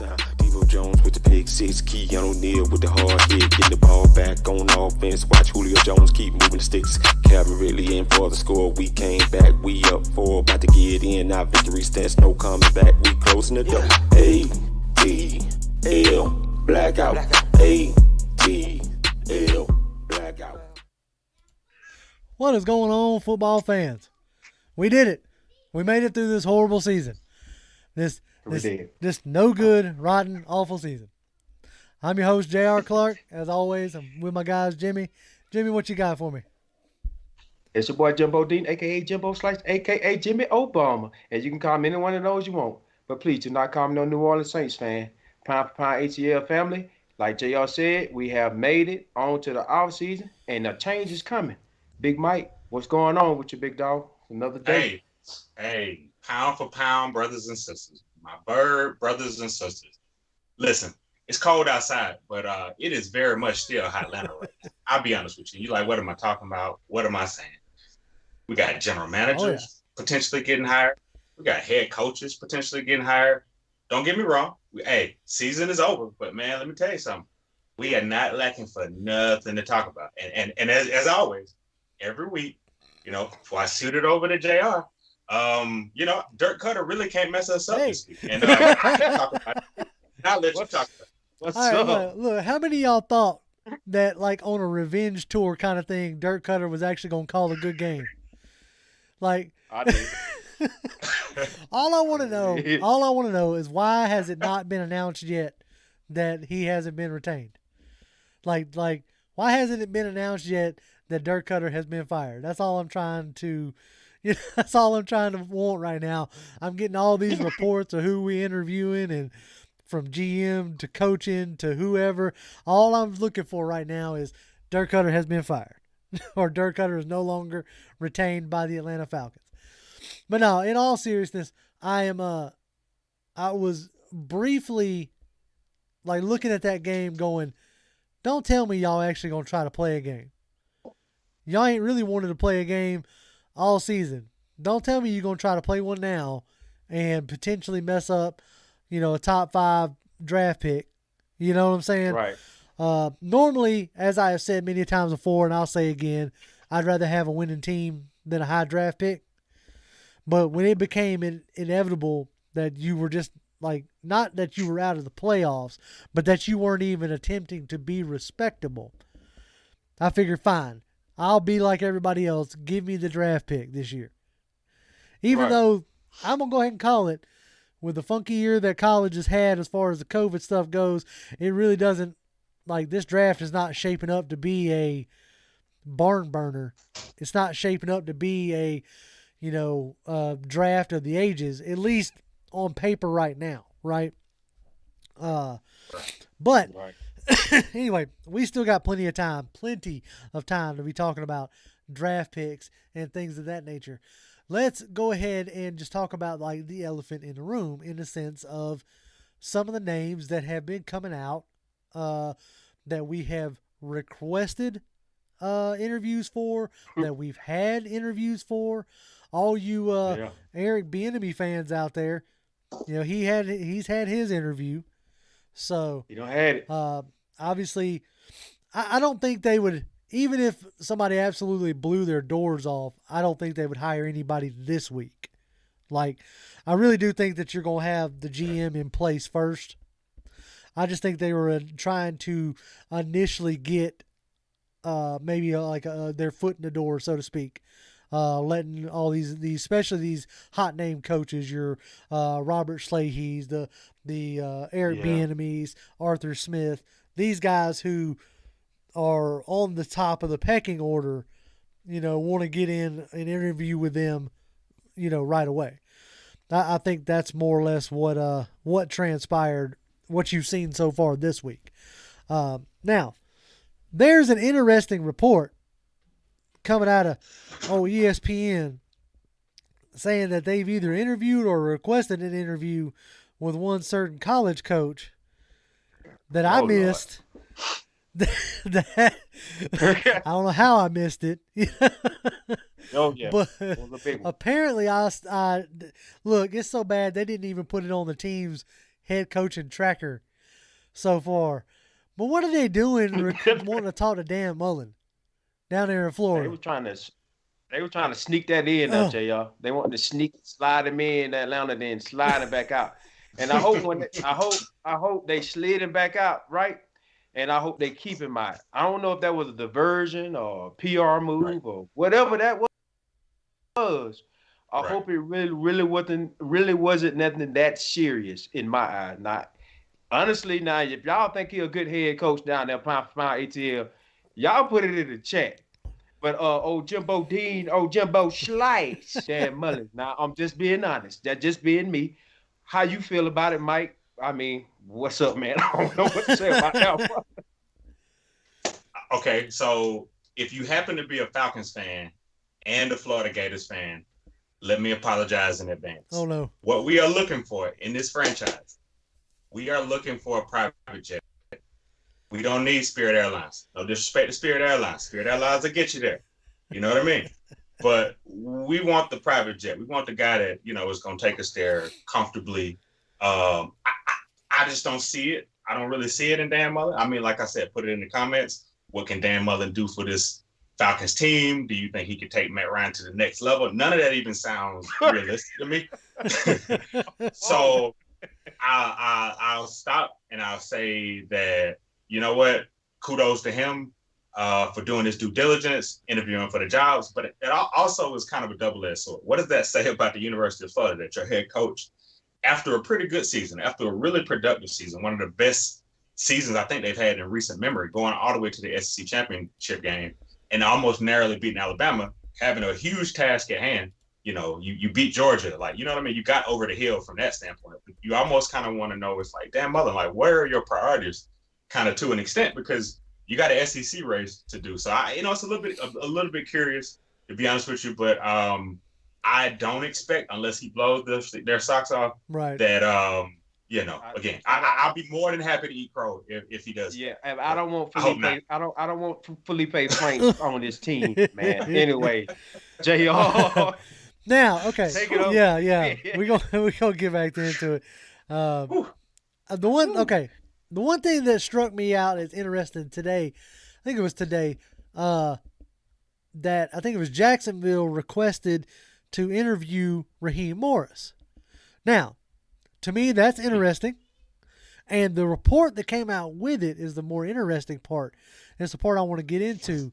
Devo Jones with the pick six, Keanu O'Neal with the hard hit, getting the ball back on offense. Watch Julio Jones keep moving the sticks. Calvin Ridley in for the score. We came back, we up 4, about to get in. Our victory stats, no coming back. We closing the door. ATL blackout. ATL blackout. What is going on, football fans? We did it. We made it through this horrible season. This no good, rotten, awful season. I'm your host, J.R. Clark. As always, I'm with my guys, Jimmy. Jimmy, what you got for me? It's your boy Jimbo Dean, a.k.a. Jimbo Slice, a.k.a. Jimmy Obama. And you can call me any one of those you want. But please do not call me no New Orleans Saints fan. Pound for pound ATL family. Like JR said, we have made it on to the offseason, and the change is coming. Big Mike, what's going on with you, big dog? Another day. Hey, pound for pound, brothers and sisters. My bird brothers and sisters. Listen, it's cold outside, but it is very much still hot Atlanta right now. I'll be honest with you. You're like, what am I talking about? What am I saying? We got general managers potentially getting hired. We got head coaches potentially getting hired. Don't get me wrong. Season is over, but man, let me tell you something. We are not lacking for nothing to talk about. And as always, every week, before I shoot it over to JR, Dirk Cutter really can't mess us up this week. And I can talk about it. I'll let you talk about it. What's All right, up? look, how many of y'all thought that, like, on a revenge tour kind of thing, Dirk Cutter was actually going to call a good game? Like, I did. all I want to know is why has it not been announced yet that he hasn't been retained? Like, why hasn't it been announced yet that Dirk Cutter has been fired? That's all I'm trying to, that's all I'm trying to want right now. I'm getting all these reports of who we interviewing and from GM to coaching to whoever. All I'm looking for right now is Dirk Cutter has been fired or Dirk Cutter is no longer retained by the Atlanta Falcons. But no, in all seriousness, I was briefly like looking at that game going, don't tell me y'all actually going to try to play a game. Y'all ain't really wanted to play a game all season. Don't tell me you're going to try to play one now and potentially mess up, a top 5 draft pick. You know what I'm saying? Right. Normally, as I have said many times before, and I'll say again, I'd rather have a winning team than a high draft pick. But when it became inevitable that you were just like, not that you were out of the playoffs, but that you weren't even attempting to be respectable, I figured, fine, I'll be like everybody else. Give me the draft pick this year. Even though I'm going to go ahead and call it, with the funky year that college has had as far as the COVID stuff goes, it really doesn't, like, this draft is not shaping up to be a barn burner. It's not shaping up to be a draft of the ages, at least on paper right now, right? But anyway, we still got plenty of time to be talking about draft picks and things of that nature. Let's go ahead and just talk about like the elephant in the room in the sense of some of the names that have been coming out that we have requested interviews for, that we've had interviews for. All you Eric Bieniemy fans out there, he's had his interview. So You don't have it. Obviously, I don't think they would, even if somebody absolutely blew their doors off, I don't think they would hire anybody this week. Like, I really do think that you're going to have the GM in place first. I just think they were trying to initially get maybe their foot in the door, so to speak. Letting all these, especially these hot name coaches, your Robert Slaheys, the Eric Bieniemys, Arthur Smith, these guys who are on the top of the pecking order, want to get in an interview with them, right away. I think that's more or less what transpired, what you've seen so far this week. Now, there's an interesting report coming out of ESPN saying that they've either interviewed or requested an interview with one certain college coach that I missed. I don't know how I missed it. But apparently I look, it's so bad they didn't even put it on the team's head coaching tracker so far. But what are they doing wanting to talk to Dan Mullen down there in Florida? They were trying to sneak that in, JR. They wanted to slide him in Atlanta, then slide him back out. And I hope they slid him back out, right? And I hope they keep him out. I don't know if that was a diversion or a PR move or whatever that was. I hope it really wasn't nothing that serious in my eyes. Honestly, now if y'all think he's a good head coach down there, pound for pound ATL, y'all put it in the chat. But old Jimbo Slice, Dan Mullen. Now I'm just being honest. That's just being me. How you feel about it, Mike? I mean, what's up, man? I don't know what to say about that. Okay, so if you happen to be a Falcons fan and a Florida Gators fan, let me apologize in advance. Oh no. What we are looking for in this franchise, we are looking for a private jet. We don't need Spirit Airlines. No disrespect to Spirit Airlines. Spirit Airlines will get you there. You know what I mean? But we want the private jet. We want the guy that, is going to take us there comfortably. I just don't see it. I don't really see it in Dan Mullen. I mean, like I said, put it in the comments. What can Dan Mullen do for this Falcons team? Do you think he could take Matt Ryan to the next level? None of that even sounds realistic to me. So I'll stop and I'll say that, you know what? Kudos to him for doing his due diligence, interviewing for the jobs. But it also is kind of a double-edged sword. What does that say about the University of Florida that your head coach, after a pretty good season, after a really productive season, one of the best seasons I think they've had in recent memory, going all the way to the SEC championship game and almost narrowly beating Alabama, having a huge task at hand? You beat Georgia, you know what I mean? You got over the hill from that standpoint. But you almost kind of want to know, it's like, damn, Mullen, where are your priorities? Kind of to an extent, because you got an SEC race to do. So it's a little bit curious, to be honest with you. But I don't expect, unless he blows their socks off, right, that again, I'll be more than happy to eat crow if he does. Yeah, I don't want Felipe. I don't want Felipe Franks on this team, man. Anyway, JR. Now, okay, take it over. Yeah. we gonna get back into it. The one thing that struck me out as interesting today, I think it was today, that I think it was Jacksonville requested to interview Raheem Morris. Now, to me, that's interesting. And the report that came out with it is the more interesting part. And it's the part I want to get into.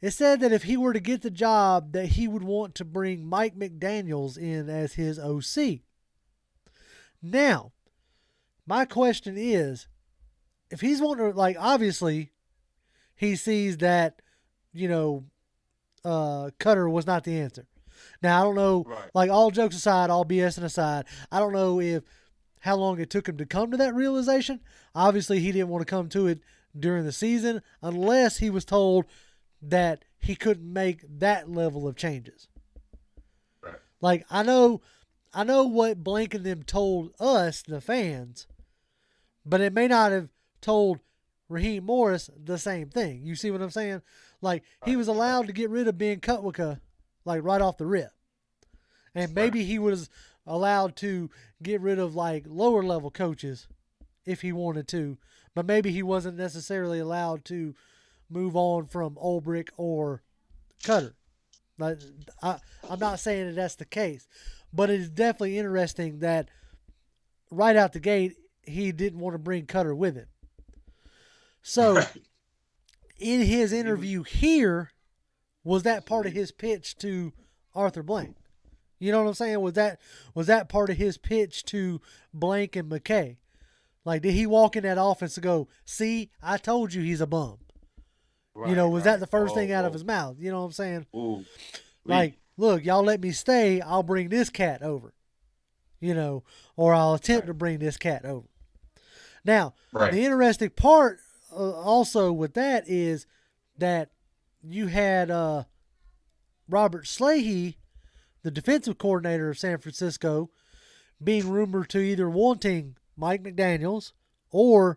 It said that if he were to get the job, that he would want to bring Mike McDaniels in as his OC. Now, my question is, if he's wanting to, obviously, he sees that, Cutter was not the answer. Now, I don't know, all jokes aside, all BSing aside, I don't know how long it took him to come to that realization. Obviously, he didn't want to come to it during the season unless he was told that he couldn't make that level of changes. Right. I know what Blank and them told us, the fans, but it may not have told Raheem Morris the same thing. You see what I'm saying? He was allowed to get rid of Ben Kutwicka, right off the rip. And maybe he was allowed to get rid of, lower level coaches if he wanted to. But maybe he wasn't necessarily allowed to move on from Ulbrich or Cutter. I'm not saying that that's the case. But it is definitely interesting that right out the gate, he didn't want to bring Cutter with him. So, in his interview here, was that part of his pitch to Arthur Blank? You know what I'm saying? Was that part of his pitch to Blank and McKay? Did he walk in that office and go, "See, I told you he's a bum"? Right, was that the first thing out of his mouth? You know what I'm saying? Ooh. Look, y'all let me stay, I'll bring this cat over. Or I'll attempt to bring this cat over. Now, the interesting part also with that is that you had Robert Slahy, the defensive coordinator of San Francisco, being rumored to either wanting Mike McDaniels or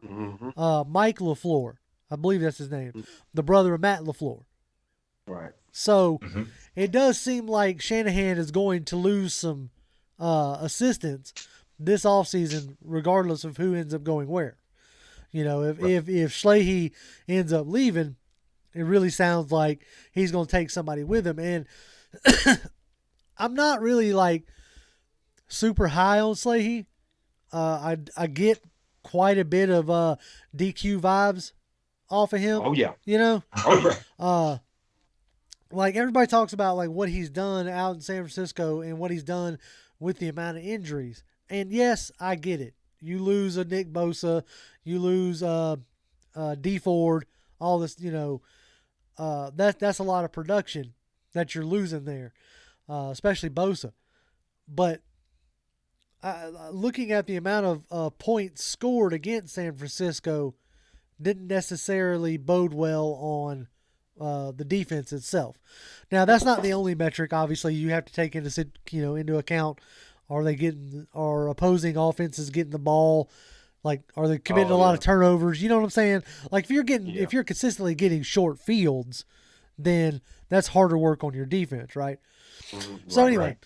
Mike LaFleur. I believe that's his name. The brother of Matt LaFleur. Right. So it does seem like Shanahan is going to lose some assistants this offseason, regardless of who ends up going where. You know, if Schley ends up leaving, it really sounds like he's going to take somebody with him. And I'm not really like super high on Schley. I get quite a bit of DQ vibes off of him. Oh yeah. You know? Oh yeah. Like everybody talks about like what he's done out in San Francisco and what he's done with the amount of injuries. And yes, I get it. You lose a Nick Bosa, you lose D Ford, all this, you know, that's a lot of production that you're losing there, especially Bosa. But looking at the amount of points scored against San Francisco didn't necessarily bode well on the defense itself. Now, that's not the only metric. Obviously, you have to take into account, are opposing offenses getting the ball? Like, are they committing a lot of turnovers? You know what I'm saying? Like, if you're consistently getting short fields, then that's harder work on your defense, right? So anyway,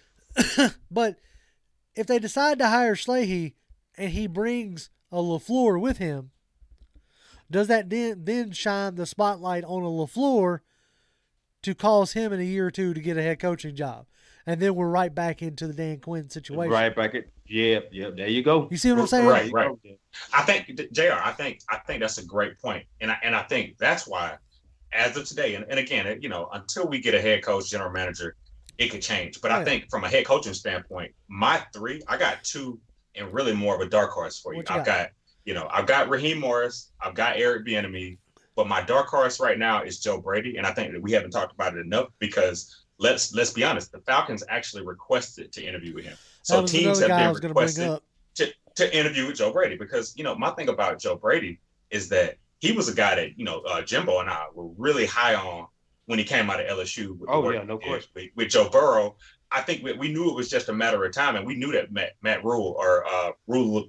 but if they decide to hire Schley and he brings a LaFleur with him, does that then shine the spotlight on a LaFleur to cause him in a year or two to get a head coaching job? And then we're right back into the Dan Quinn situation. Right back at there you go. You see what I'm saying? Right. I think JR, I think that's a great point. And I think that's why as of today, and again, you know, until we get a head coach, general manager, it could change. But I think from a head coaching standpoint, my three, I got two and really more of a dark horse for you. I've got Raheem Morris, I've got Eric Bieniemy, but my dark horse right now is Joe Brady. And I think that we haven't talked about it enough because let's be honest, the Falcons actually requested to interview with him. So teams have been requested to interview with Joe Brady because, you know, my thing about Joe Brady is that he was a guy that, you know, Jimbo and I were really high on when he came out of LSU. With Joe Burrow. I think we knew it was just a matter of time, and we knew that Matt Rule or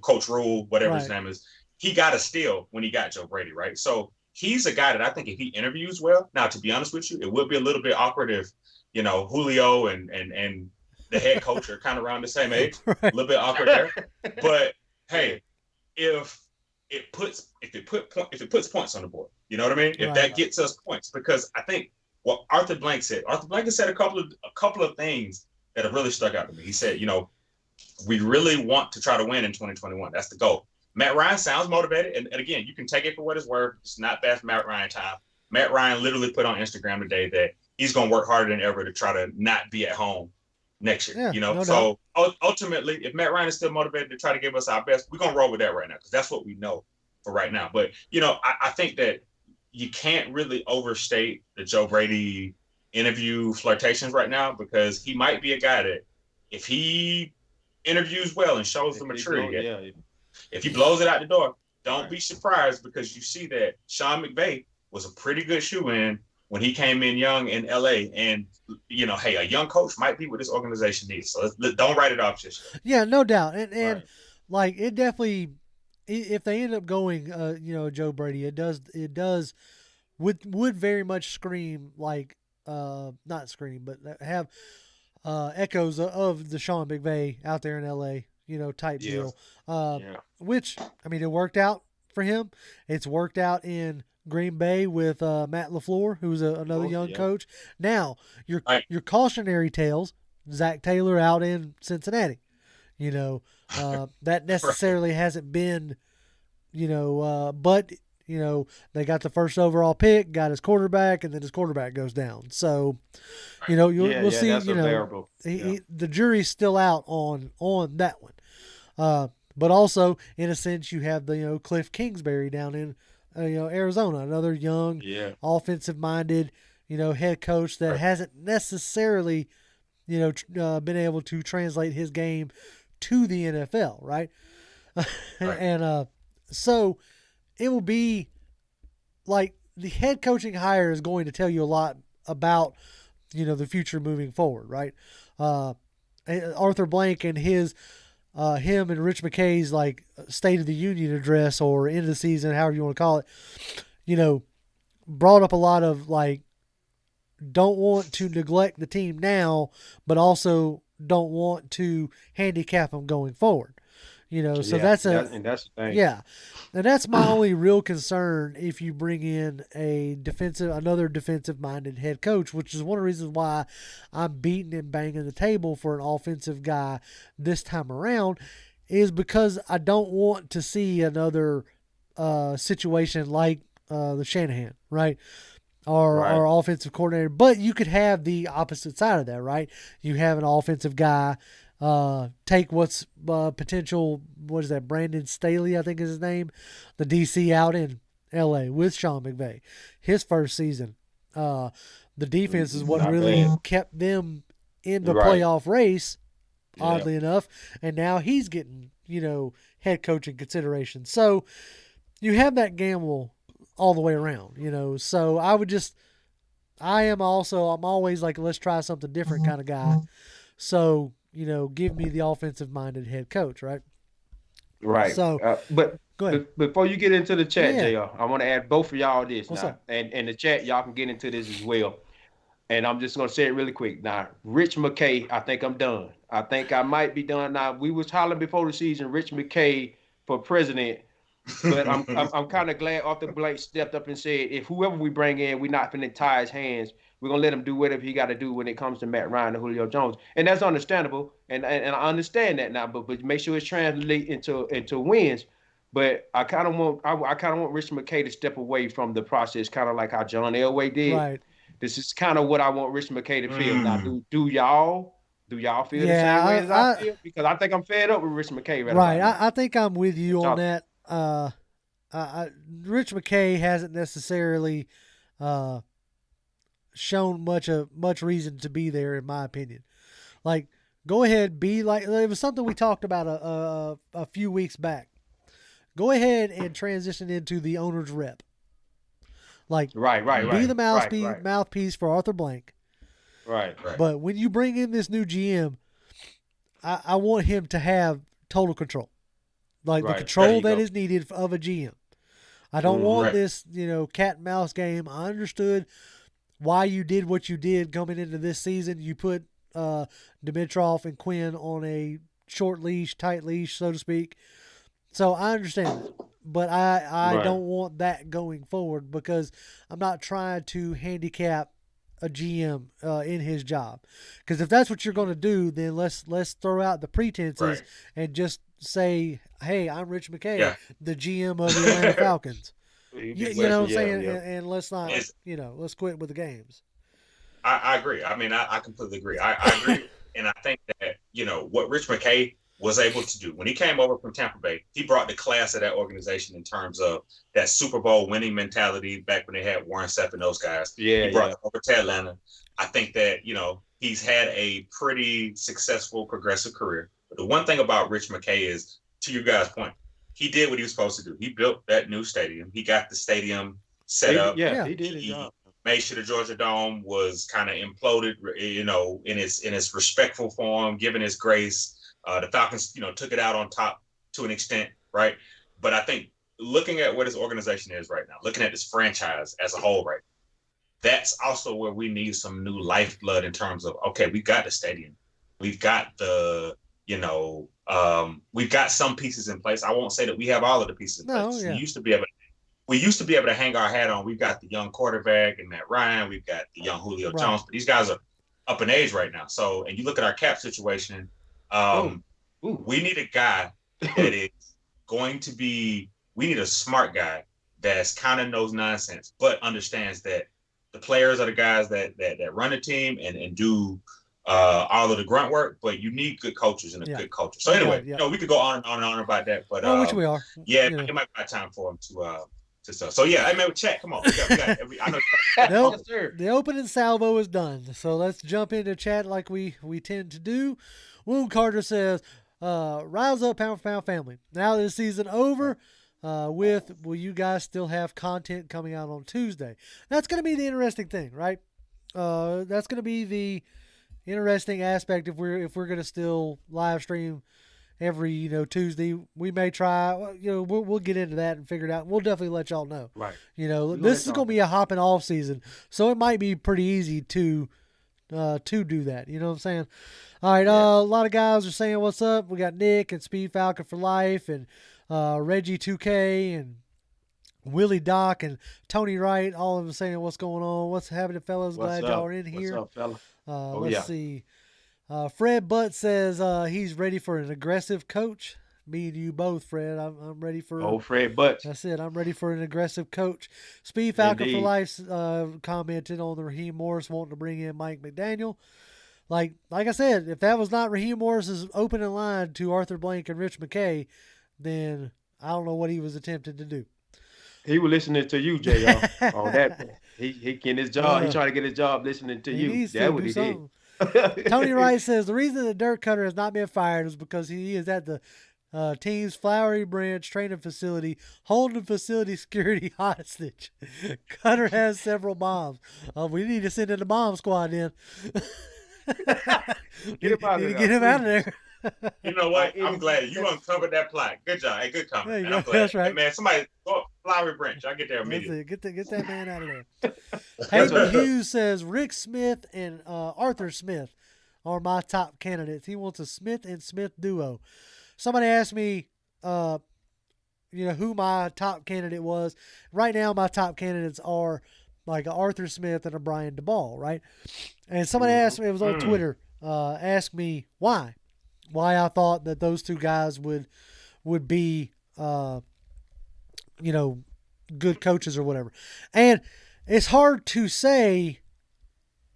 Coach Rule, whatever his name is, he got a steal when he got Joe Brady, right? So he's a guy that I think if he interviews well, now to be honest with you, it would be a little bit awkward if, you know, Julio and the head coach are kind of around the same age, a little bit awkward there. But hey, if it puts points on the board, you know what I mean? If that gets us points, because I think what Arthur Blank said a couple of things that have really stuck out to me. He said, you know, we really want to try to win in 2021. That's the goal. Matt Ryan sounds motivated, and again, you can take it for what it's worth. It's not bad for Matt Ryan time. Matt Ryan literally put on Instagram today that he's going to work harder than ever to try to not be at home next year. So ultimately, if Matt Ryan is still motivated to try to give us our best, we're going to roll with that right now because that's what we know for right now. But, you know, I think that you can't really overstate the Joe Brady interview flirtations right now because he might be a guy that if he interviews well and shows the maturity, if he blows it out the door, don't be surprised because you see that Sean McVay was a pretty good shoe-in when he came in young in LA, and you know, hey, a young coach might be what this organization needs. So don't write it off just yet. Yeah, no doubt, and like it definitely, if they end up going, you know, Joe Brady, it would very much scream like, not scream, but have echoes of the Sean McVay out there in LA, you know, type deal. Which I mean, it worked out for him. It's worked out in Green Bay with Matt LaFleur, who's another young coach. Now, your cautionary tales, Zach Taylor out in Cincinnati. You know, that necessarily hasn't been, you know, but, you know, they got the first overall pick, got his quarterback, and then his quarterback goes down. So, you know, we'll see, you know, the jury's still out on that one. But also, in a sense, you have the, you know, Cliff Kingsbury down in, you know, Arizona, another young, offensive-minded, you know, head coach that hasn't necessarily, you know, been able to translate his game to the NFL, right? And so it will be like the head coaching hire is going to tell you a lot about, you know, the future moving forward, right? Arthur Blank and his him and Rich McKay's like State of the Union address or end of the season, however you want to call it, you know, brought up a lot of like, don't want to neglect the team now, but also don't want to handicap them going forward. So Yeah, that's that's the thing. yeah. And that's my only real concern if you bring in another defensive-minded head coach, which is one of the reasons why I'm beating and banging the table for an offensive guy this time around, is because I don't want to see another situation like the Shanahan, right? Our offensive coordinator. But you could have the opposite side of that, right? You have an offensive guy take what's potential, what is that, Brandon Staley, I think is his name, the DC out in L.A. with Sean McVay. His first season, the defense is what really kept them in the playoff race, oddly enough, and now he's getting, head coaching consideration. So you have that gamble all the way around, so I'm always like, let's try something different kind of guy. So, give me the offensive-minded head coach, right? Right. So, but go ahead. Before you get into the chat, Yeah. JR, I want to add both of y'all this What's now. up? And the chat, y'all can get into this as well. And I'm just going to say it really quick. Now, Rich McKay, I think I'm done. I think I might be done now. We was hollering before the season, Rich McKay for president. But I'm kind of glad Arthur Blank stepped up and said, if whoever we bring in, we're not finna tie his hands. We're gonna let him do whatever he got to do when it comes to Matt Ryan and Julio Jones, and that's understandable. And I understand that now. But make sure it's translate into wins. But I kind of want Rich McKay to step away from the process, kind of like how John Elway did. Right. This is kind of what I want Rich McKay to feel. Now, do y'all feel the same way as I feel? Because I think I'm fed up with Rich McKay right. I think I'm with you on that. Rich McKay hasn't necessarily shown much reason to be there, in my opinion. Like, go ahead, be like, it was something we talked about a few weeks back. Go ahead and transition into the owner's rep. Like, be the mouthpiece for Arthur Blank. Right. But when you bring in this new GM, I want him to have total control. Like, the control that is needed of a GM. I don't want this, cat and mouse game. I understood why you did what you did coming into this season. You put Dimitroff and Quinn on a short leash, tight leash, so to speak. So I understand that. But I don't want that going forward, because I'm not trying to handicap a GM in his job. Because if that's what you're going to do, then let's throw out the pretenses and just say, hey, I'm Rich McKay, the GM of the Atlanta Falcons. You know what I'm saying? Yeah. And let's not, let's quit with the games. I agree. I mean, I completely agree. I agree. And I think that, what Rich McKay was able to do when he came over from Tampa Bay, he brought the class of that organization in terms of that Super Bowl winning mentality back when they had Warren Sapp and those guys. He brought it over to Atlanta. I think that, he's had a pretty successful, progressive career. But the one thing about Rich McKay is, to your guys' point, he did what he was supposed to do. He built that new stadium. He got the stadium set up. Yeah, he did his job. Made sure the Georgia Dome was kind of imploded, in its respectful form, given its grace. The Falcons, took it out on top to an extent, right? But I think looking at what his organization is right now, looking at this franchise as a whole, right, that's also where we need some new lifeblood in terms of, okay, we've got the stadium, we've got the, we've got some pieces in place. I won't say that we have all of the pieces in place. We used to be able to hang our hat on. We've got the young quarterback and Matt Ryan. We've got the young Julio Jones. But these guys are up in age right now. So, and you look at our cap situation. We need a guy that is going to be. We need a smart guy that's kind of knows nonsense, but understands that the players are the guys that run the team and do all of the grunt work. But you need good coaches and a good culture. So anyway, we could go on and on about that. But which we are. Yeah, it might be time for him to stuff. So yeah, I mean, chat. Come on, I know. The opening salvo is done. So let's jump into chat like we tend to do. Wound Carter says, "Rise up, pound for pound family. Now that the season over, will you guys still have content coming out on Tuesday?" That's going to be the interesting thing, right? That's going to be the interesting aspect if we're going to still live stream every Tuesday. We may try. We'll get into that and figure it out. We'll definitely let y'all know. Right. This is going to be a hopping off season, so it might be pretty easy to to do that. You know what I'm saying? All right, a lot of guys are saying what's up. We got Nick and Speed Falcon for life, and Reggie 2K and Willie Doc and Tony Wright. All of them saying what's going on, what's happening, fellas. Glad y'all are in here. What's up, fella? Let's see. Fred Butt says he's ready for an aggressive coach. Me and you both, Fred. I'm ready for. Oh, Fred Butt. That's it. I'm ready for an aggressive coach. Speed Falcon Indeed. for Life commented on the Raheem Morris wanting to bring in Mike McDaniel. Like I said, if that was not Raheem Morris's opening line to Arthur Blank and Rich McKay, then I don't know what he was attempting to do. He was listening to you, JR, on that. He getting his job. He trying to get his job listening to you. That's what he did. Tony Wright says the reason the Dirt Cutter has not been fired is because he is at the team's Flowery Branch training facility holding facility security hostage. Cutter has several bombs. We need to send in the bomb squad in. Get him out of there. Get him out of there. You know what? I'm glad you uncovered that plot. Good job. Hey, good comment. Man, I'm glad. That's right. Hey, man, somebody go Flowery Branch. I'll get there immediately. Get that man out of there. Hayden Hughes says Rick Smith and Arthur Smith are my top candidates. He wants a Smith and Smith duo. Somebody asked me, who my top candidate was. Right now, my top candidates are like Arthur Smith and a Brian DeBall, right? And somebody asked me, it was on Twitter, asked me why I thought that those two guys would be, good coaches or whatever. And it's hard to say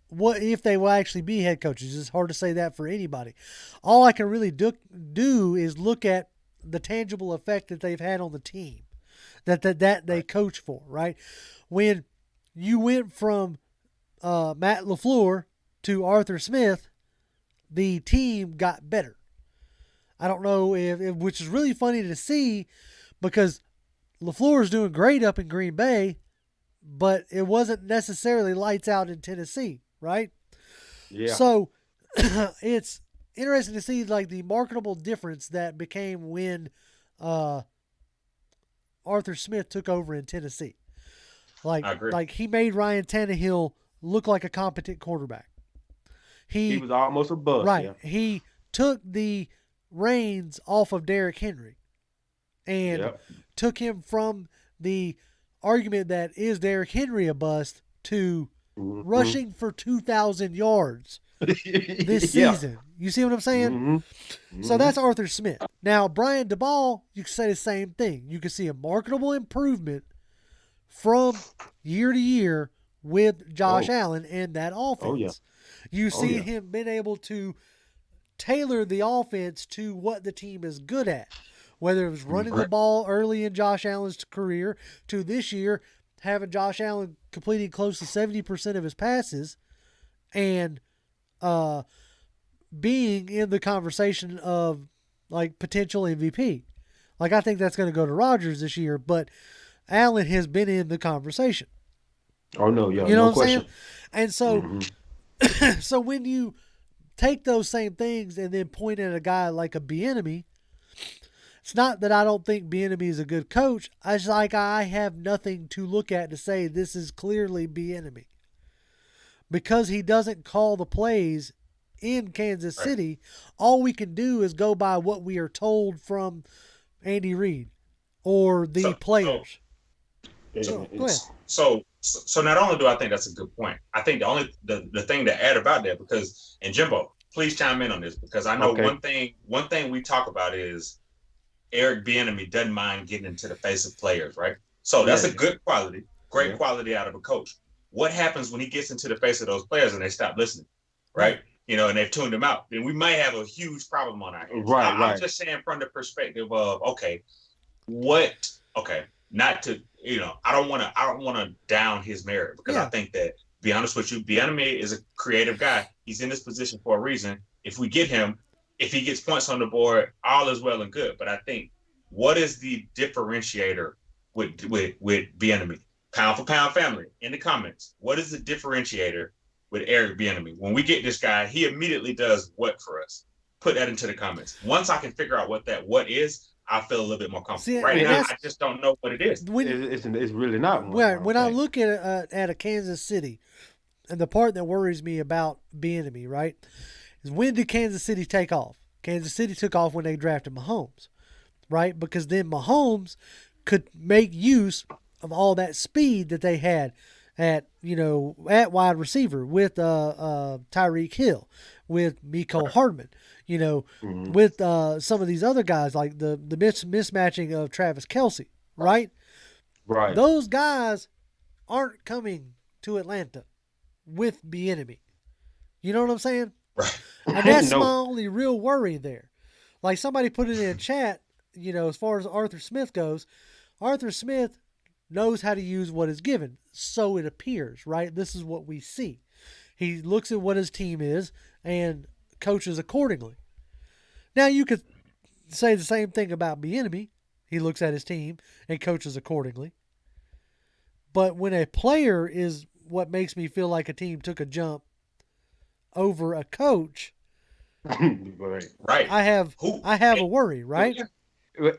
what if they will actually be head coaches. It's hard to say that for anybody. All I can really do is look at the tangible effect that they've had on the team that they coach for, right? When you went from Matt LaFleur to Arthur Smith, the team got better. I don't know if which is really funny to see because LaFleur is doing great up in Green Bay, but it wasn't necessarily lights out in Tennessee, right? Yeah. So it's interesting to see like the marketable difference that became when Arthur Smith took over in Tennessee. Like he made Ryan Tannehill look like a competent quarterback. He was almost a bust. Right. Yeah. He took the reins off of Derrick Henry and took him from the argument that is Derrick Henry a bust to rushing for 2,000 yards this season. You see what I'm saying? So that's Arthur Smith. Now, Brian DeBall, you can say the same thing. You can see a marketable improvement from year to year with Josh Allen and that offense. You see him being able to tailor the offense to what the team is good at, whether it was running the ball early in Josh Allen's career to this year, having Josh Allen completing close to 70% of his passes and being in the conversation of like potential MVP. Like I think that's going to go to Rodgers this year, but Allen has been in the conversation. Oh no, yeah, you know no what I'm question. saying? And so, so when you take those same things and then point at a guy like a Bieniemy, it's not that I don't think Bieniemy is a good coach. It's like I have nothing to look at to say this is clearly Bieniemy. Because he doesn't call the plays in Kansas City, all we can do is go by what we are told from Andy Reid or the players. Go ahead. So not only do I think that's a good point, I think the thing to add about that, because, and Jimbo, please chime in on this, because I know one thing we talk about is Eric Bieniemy doesn't mind getting into the face of players, right? So that's a good quality, great quality out of a coach. What happens when he gets into the face of those players and they stop listening, right? You know, and they've tuned him out? Then we might have a huge problem on our hands. I'm just saying from the perspective of, not to, I don't want to down his merit, because I think that, to be honest with you, Bieniemy is a creative guy. He's in this position for a reason. If we get him, if he gets points on the board, all is well and good. But I think, what is the differentiator with Bieniemy? Pound for pound family in the comments. What is the differentiator with Eric Bieniemy? When we get this guy, he immediately does what for us? Put that into the comments. Once I can figure out what is, I feel a little bit more comfortable. Right now, I just don't know what it is. It's really not. When I look at a Kansas City, and the part that worries me about Bieniemy, right, is when did Kansas City take off? Kansas City took off when they drafted Mahomes, right? Because then Mahomes could make use of all that speed that they had at wide receiver with Tyreek Hill, with Mecole Hardman, with some of these other guys like the mismatching of Travis Kelce, right? Right. Those guys aren't coming to Atlanta with Bieniemy. You know what I'm saying? Right. And that's No. my only real worry there. Like somebody put it in a chat, as far as Arthur Smith goes, Arthur Smith knows how to use what is given. So it appears, right? This is what we see. He looks at what his team is and coaches accordingly. Now you could say the same thing about Bieniemy. He looks at his team and coaches accordingly. But when a player is what makes me feel like a team took a jump over a coach, Right. I have a worry, right?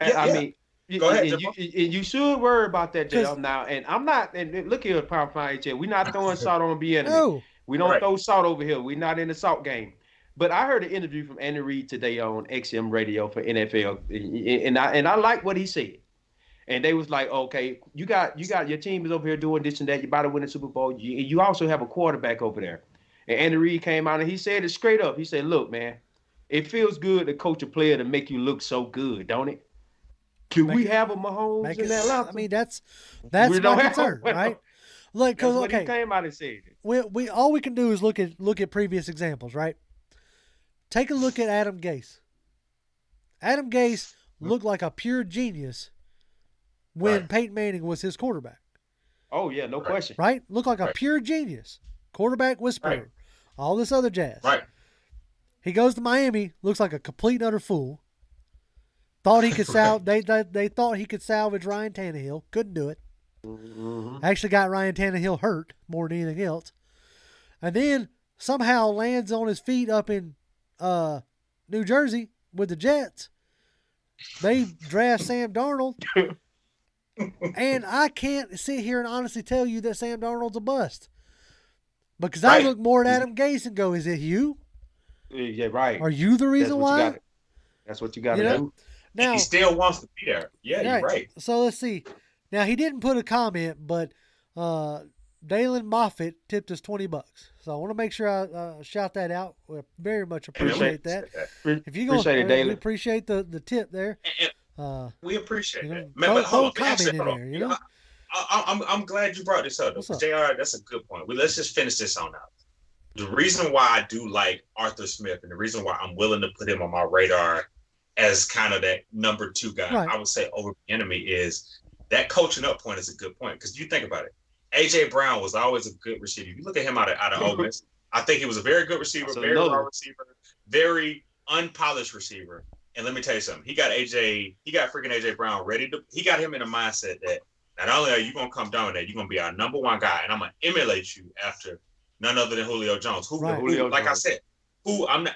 I mean, Go ahead, you should worry about that, JL. 'Cause- Now, and I'm not. And look here, Pound HL. We're not throwing salt on Bieniemy. No. We don't Right. throw salt over here. We're not in the salt game. But I heard an interview from Andy Reid today on XM Radio for NFL, and I like what he said. And they was like, okay, you got your team is over here doing this and that. You about to win the Super Bowl. You also have a quarterback over there. And Andy Reid came out and he said it straight up. He said, look, man, it feels good to coach a player to make you look so good, don't it? Do we have a Mahomes in Atlanta? I mean, that's We my don't have concern, one. right? Like, That's because what he came out and said. we all we can do is look at previous examples, right? Take a look at Adam Gase. Adam Gase looked like a pure genius when Right. Peyton Manning was his quarterback, Oh, yeah, no question. right? Looked like a Right. pure genius, quarterback whisperer, Right. all this other jazz. Right. He goes to Miami, looks like a complete and utter fool. Thought he could they thought he could salvage Ryan Tannehill, couldn't do it. Mm-hmm. Actually got Ryan Tannehill hurt more than anything else. And then somehow lands on his feet up in New Jersey with the Jets. They draft Sam Darnold. And I can't sit here and honestly tell you that Sam Darnold's a bust. Because I Right. look more at Adam Gase and go, is it you? Yeah, right. Are you the reason why? That's what you got to You know? do. Now, He still wants to be there. Yeah, you're right. So let's see. Now he didn't put a comment, but Dalen Moffitt tipped us $20. So I want to make sure I shout that out. We very much appreciate that. If you Appreciate it, we Dalen. appreciate the tip there. And we appreciate You know, that. Man, throw but hold a on. comment Actually, in hold there, on. you know? I'm glad you brought this up. What's Though, up? JR, that's a good point. Let's just finish this on out. The reason why I do like Arthur Smith and the reason why I'm willing to put him on my radar as kind of that number 2 guy, Right. I would say over Enemy, is that coaching up point is a good point. Because you think about it. A.J. Brown was always a good receiver. You look at him out of Ole Miss, I think he was a very good receiver, That's very another raw one. receiver, very unpolished receiver. And let me tell you something. He got freaking A.J. Brown he got him in a mindset that not only are you going to come dominate, you're going to be our number 1 guy, and I'm going to emulate you after none other than Julio Jones. Right. Julio Like Jones. I said,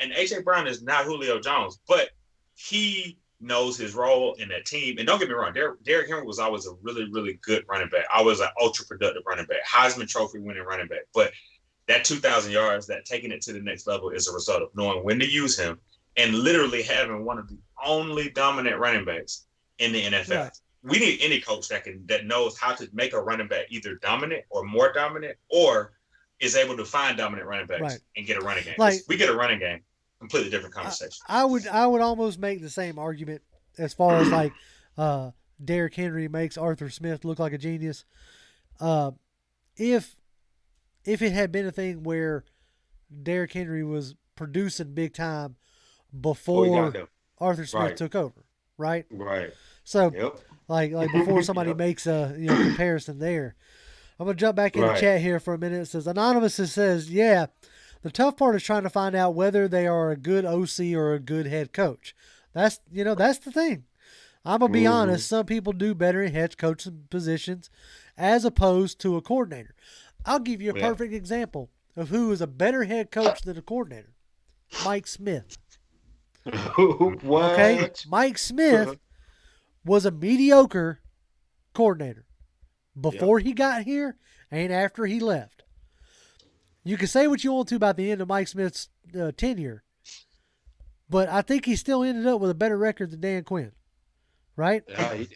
and A.J. Brown is not Julio Jones, but he knows his role in that team. And don't get me wrong, Derrick Henry was always a really, really good running back. Always an ultra productive running back, Heisman Trophy winning running back. But that 2,000 yards, that taking it to the next level is a result of knowing when to use him and literally having one of the only dominant running backs in the NFL. Right. We need any coach that knows how to make a running back either dominant or more dominant, or is able to find dominant running backs Right. and get a running game. Like- We get a running game, completely different conversation. I would almost make the same argument as far as like Derrick Henry makes Arthur Smith look like a genius. If it had been a thing where Derrick Henry was producing big time before Arthur Smith Right. took over, right? Right. So Yep. like before somebody Yep. makes a comparison there. I'm gonna jump back in the Right. chat here for a minute. It says Anonymous says, yeah, the tough part is trying to find out whether they are a good OC or a good head coach. That's the thing. I'm gonna be honest. Some people do better in head coaching positions as opposed to a coordinator. I'll give you a Yeah. perfect example of who is a better head coach than a coordinator. Mike Smith. What? Okay, Mike Smith was a mediocre coordinator before he got here and after he left. You can say what you want to about the end of Mike Smith's tenure, but I think he still ended up with a better record than Dan Quinn, right? I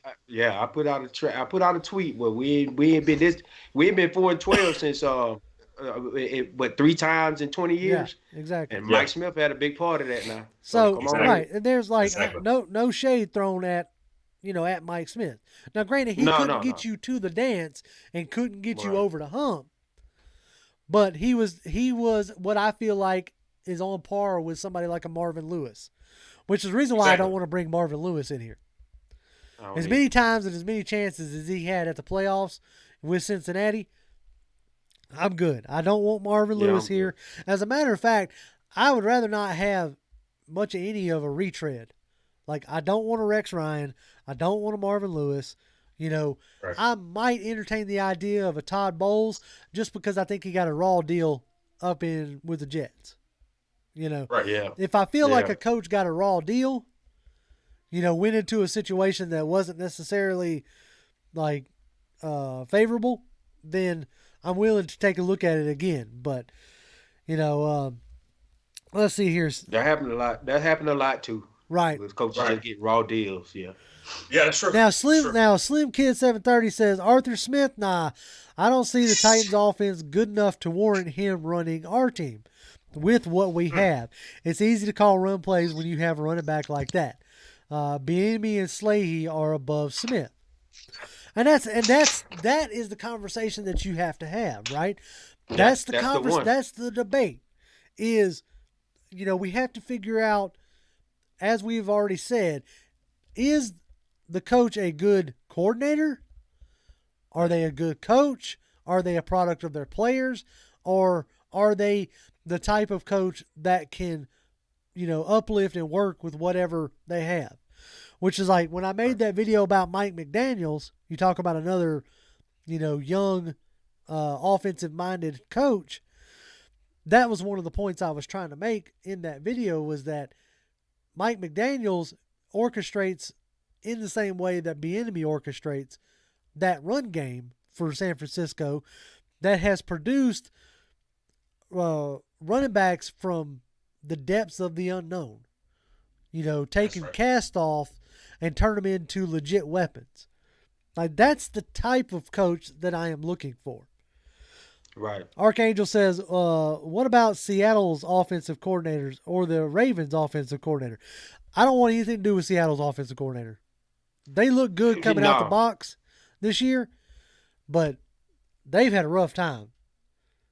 put out a tweet where we ain't been 4-12 since 3 times in 20 years. Yeah, exactly. And Mike Smith had a big part of that now. So come on, right, and there's like no shade thrown at Mike Smith. Now, granted, he couldn't get you to the dance and couldn't get you over the hump, but he was what I feel like is on par with somebody like a Marvin Lewis, which is the reason why I don't want to bring Marvin Lewis in here. As many times and as many chances as he had at the playoffs with Cincinnati, I'm good. I don't want Marvin Lewis here. As a matter of fact, I would rather not have much of any of a retread. Like, I don't want a Rex Ryan. I don't want a Marvin Lewis. I might entertain the idea of a Todd Bowles just because I think he got a raw deal up in with the Jets. If I feel like a coach got a raw deal, went into a situation that wasn't necessarily like favorable, then I'm willing to take a look at it again. But let's see here. That happened a lot. That happened a lot too. Right. With coaches that get raw deals. Yeah. Yeah, that's true. Now Slim Kid 730 says Arthur Smith. Nah, I don't see the Titans offense good enough to warrant him running our team with what we have. It's easy to call run plays when you have a running back like that. Bieniemy and Slahy are above Smith. And that is the conversation that you have to have, right? That's the conversation. That's the debate. Is we have to figure out, as we've already said, is the coach a good coordinator? Are they a good coach? Are they a product of their players? Or are they the type of coach that can, uplift and work with whatever they have? Which is like when I made that video about Mike McDaniels, you talk about another, young, offensive-minded coach. That was one of the points I was trying to make in that video, was that Mike McDaniels orchestrates in the same way that Bieniemy orchestrates that run game for San Francisco that has produced running backs from the depths of the unknown. Taking cast off and turn them into legit weapons. Like, that's the type of coach that I am looking for. Right. Archangel says, what about Seattle's offensive coordinators or the Ravens' offensive coordinator? I don't want anything to do with Seattle's offensive coordinator. They look good coming out the box this year, but they've had a rough time.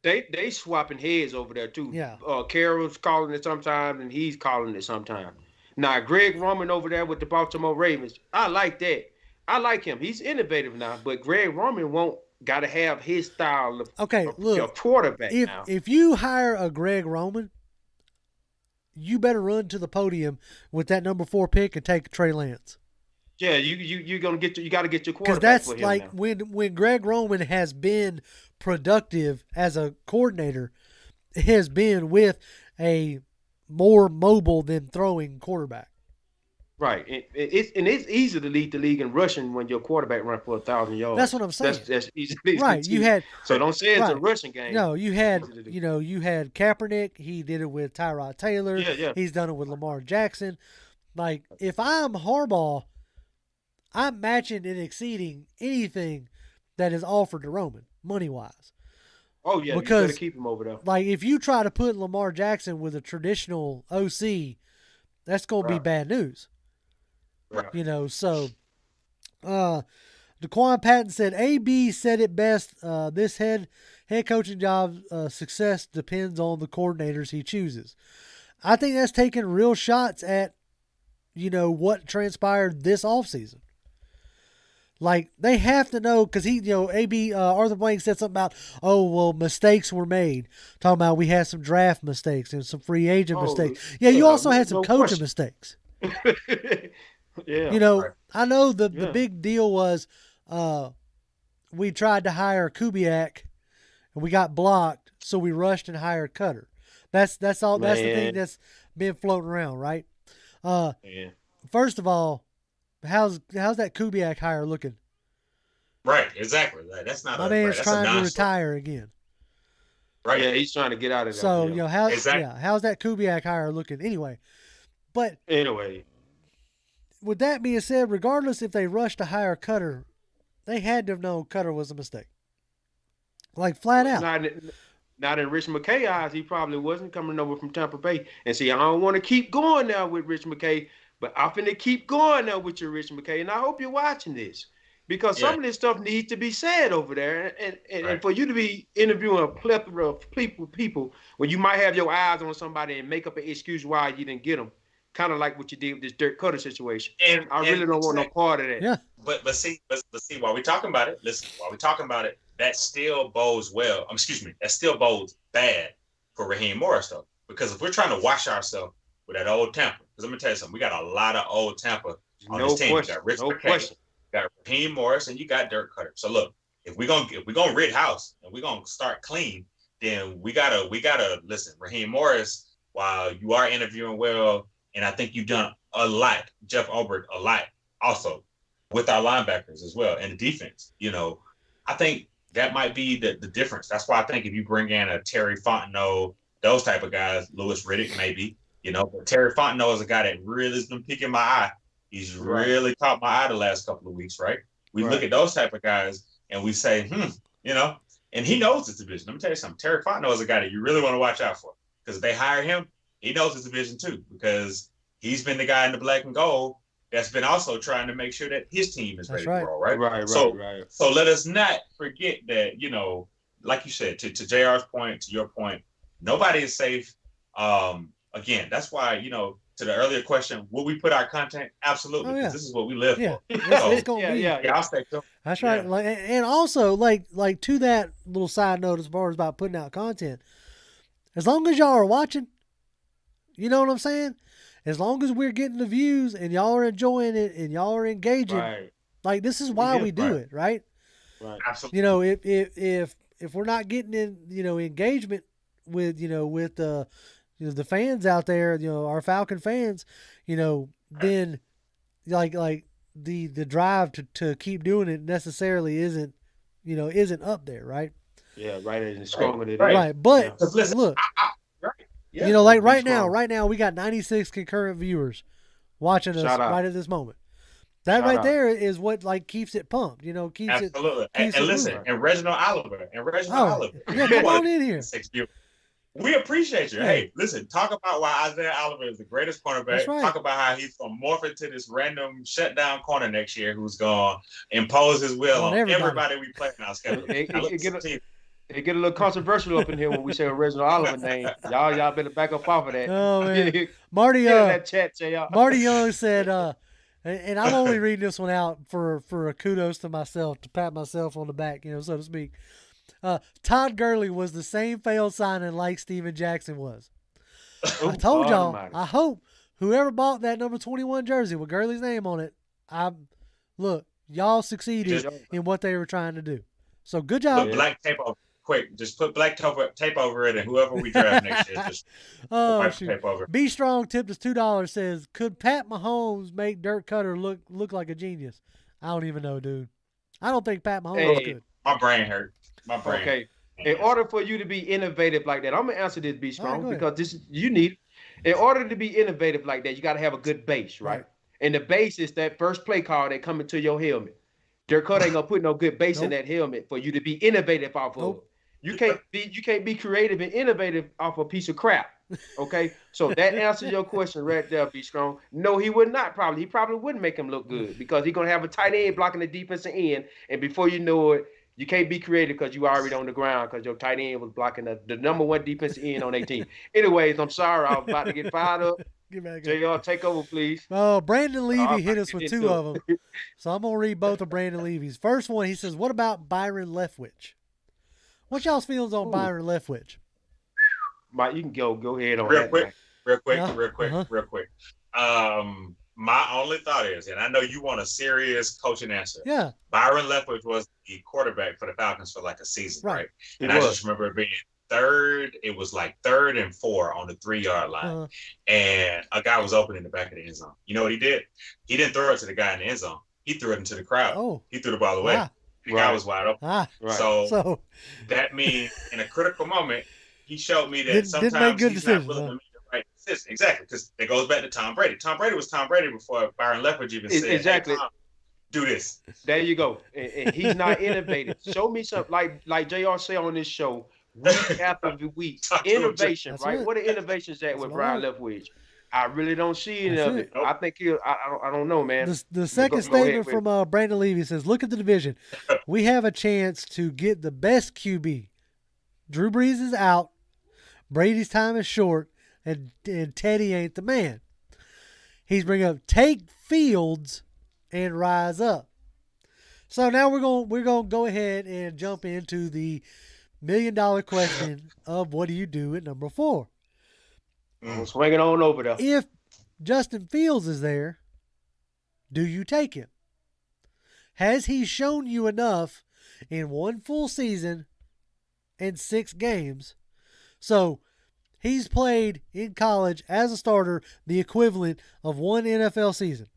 They swapping heads over there too. Yeah. Carroll's calling it sometimes, and he's calling it sometimes. Now, Greg Roman over there with the Baltimore Ravens, I like that. I like him. He's innovative now, but Greg Roman got to have his style of quarterback now. If you hire a Greg Roman, you better run to the podium with that number 4 pick and take Trey Lance. Yeah, you got to get your quarterback. Because that's like when Greg Roman has been productive as a coordinator, it has been with a more mobile than throwing quarterback. Right. It's easy to lead the league in rushing when your quarterback runs for 1,000 yards. That's what I'm saying. That's easy. Right. So don't say it's a rushing game. No, you had Kaepernick. He did it with Tyrod Taylor. Yeah. He's done it with Lamar Jackson. Like, if I'm Harbaugh, I'm matching and exceeding anything that is offered to Roman, money-wise. Oh, yeah, because, you better keep him over there. Like, if you try to put Lamar Jackson with a traditional OC, that's going to be bad news. Right. So DeQuan Patton said, AB said it best, this head coaching job success depends on the coordinators he chooses. I think that's taking real shots at, what transpired this offseason. Like, they have to know, because AB, Arthur Blank said something about, mistakes were made. Talking about we had some draft mistakes and some free agent mistakes. Yeah, you also had some coaching mistakes. Yeah. I know the big deal was we tried to hire Kubiak and we got blocked, so we rushed and hired Cutter. That's all. Man. That's the thing that's been floating around, right? First of all, how's that Kubiak hire looking? Right, exactly. That's not. My man's trying to retire again. Right. Yeah, he's trying to get out of there. So yeah. how's that Kubiak hire looking anyway? But Anyway, with that being said, regardless if they rushed to hire Cutter, they had to have known Cutter was a mistake. Like flat out. Not in Rich McKay eyes, he probably wasn't coming over from Tampa Bay. And see, I don't want to keep going now with Rich McKay, but I'm finna keep going now with your Rich McKay. And I hope you're watching this. Because some of this stuff needs to be said over there. And for you to be interviewing a plethora of people when you might have your eyes on somebody and make up an excuse why you didn't get them, kind of like what you did with this Dirk Cutter situation. And I really don't want no part of that. Yeah. But see, while we're talking about it, that still bodes well. That still bodes bad for Raheem Morris, though. Because if we're trying to wash ourselves with that old Tampa, because I'm going to tell you something, we got a lot of old Tampa on this team. Question, you got Rich McKay, you got Raheem Morris, and you got Dirk Cutter. So look, if we're gonna rid house and we're gonna start clean, then we gotta listen. Raheem Morris, while you are interviewing well, and I think you've done a lot, Jeff Obert a lot also with our linebackers as well and the defense. I think that might be the difference. That's why I think if you bring in a Terry Fontenot, those type of guys, Louis Riddick maybe, but Terry Fontenot is a guy that really has been picking my eye. He's really caught my eye the last couple of weeks, right? We look at those type of guys and we say, and he knows this division. Let me tell you something. Terry Fontenot is a guy that you really want to watch out for because if they hire him, he knows his division too because he's been the guy in the black and gold that's been also trying to make sure that his team is ready to roll, right? Right. So let us not forget that, like you said, to JR's point, to your point, nobody is safe. Again, that's why, to the earlier question, will we put our content? Absolutely, because this is what we live for. It's gonna be. I'll stay tuned. That's right. Yeah. And also, like to that little side note as far as about putting out content, as long as y'all are watching, you know what I'm saying? As long as we're getting the views and y'all are enjoying it and y'all are engaging, like this is why we do it, right? Right. Absolutely. If we're not getting in, engagement with the fans out there, our Falcon fans, then like the drive to keep doing it necessarily isn't up there, right? Yeah, right. It's stronger than right. But listen, look, Yeah. Like right now we got 96 concurrent viewers watching us right at this moment. That right there is what keeps it pumped, keeps Absolutely. it. Absolutely. And listen, and Reginald Oliver. Yeah, come on in here. We appreciate you. Yeah. Hey, listen, talk about why Isaiah Oliver is the greatest cornerback. Right. Talk about how he's going to morph into this random shutdown corner next year who's going to impose his will on everybody we play in our schedule. It get a little controversial up in here when we say Reginald Oliver name. Y'all better back up off of that. Oh, man. Marty, that chat, Marty Young said, and I'm only reading this one out for a kudos to myself, to pat myself on the back, so to speak. Todd Gurley was the same failed signing like Steven Jackson was. I told y'all, I hope whoever bought that number 21 jersey with Gurley's name on it, y'all succeeded in what they were trying to do. So good job. Put black tape over. Quick, just put black tape over it, and whoever we draft next year, just wipe tape over. Be Strong tipped us $2. Says, could Pat Mahomes make Dirk Cutter look like a genius? I don't even know, dude. I don't think Pat Mahomes could. My brain hurt. My brain. Okay. In order for you to be innovative like that, I'm gonna answer this, Be Strong, because this is you need. In order to be innovative like that, you got to have a good base, right? And the base is that first play call that come into your helmet. Dirk Cutter ain't gonna put no good base in that helmet for you to be innovative off of. You can't be creative and innovative off a piece of crap. Okay, so that answers your question right there, Be Strong. No, he would not probably. He probably wouldn't make him look good because he's gonna have a tight end blocking the defensive end, and before you know it, you can't be creative because you already on the ground because your tight end was blocking the number one defensive end on 18. Anyways, I'm sorry, I was about to get fired up. JR, take over, please. Oh, Brandon Levy hit us with two of them. So I'm going to read both of Brandon Levy's. First one, he says, what about Byron Leftwich? What's y'all's feelings on Byron Leftwich? Mike, you can go ahead on real quick. My only thought is, and I know you want a serious coaching answer. Yeah. Byron Leftwich was the quarterback for the Falcons for like a season, right? And I just remember it being third. It was like 3rd and 4 on the 3-yard line. And a guy was open in the back of the end zone. You know what he did? He didn't throw it to the guy in the end zone. He threw it into the crowd. He threw the ball away. The guy was wide open. So that means in a critical moment, he showed me that Didn't make sometimes good he's decisions, not willing to make the right decision. Exactly, because it goes back to Tom Brady. Tom Brady was Tom Brady before Byron Leftwich even said, Exactly. "Hey, Tom, do this." There you go. And he's not innovative. Show me something like JR say on this show, week after week. Innovation, That's right? it. What are innovations at with what Brian I Leftwich? I really don't see any That's of it. it. I think I don't know, man. The second Go ahead statement with from Brandon Levy says, "Look at the division. We have a chance to get the best QB. Drew Brees is out. Brady's time is short, and Teddy ain't the man." He's bringing up take Fields and rise up. So now we're gonna go ahead and jump into the $1 million question of what do you do at number 4? I'm swinging on over there. If Justin Fields is there, do you take him? Has he shown you enough in one full season and 6 games? So he's played in college as a starter the equivalent of one NFL season.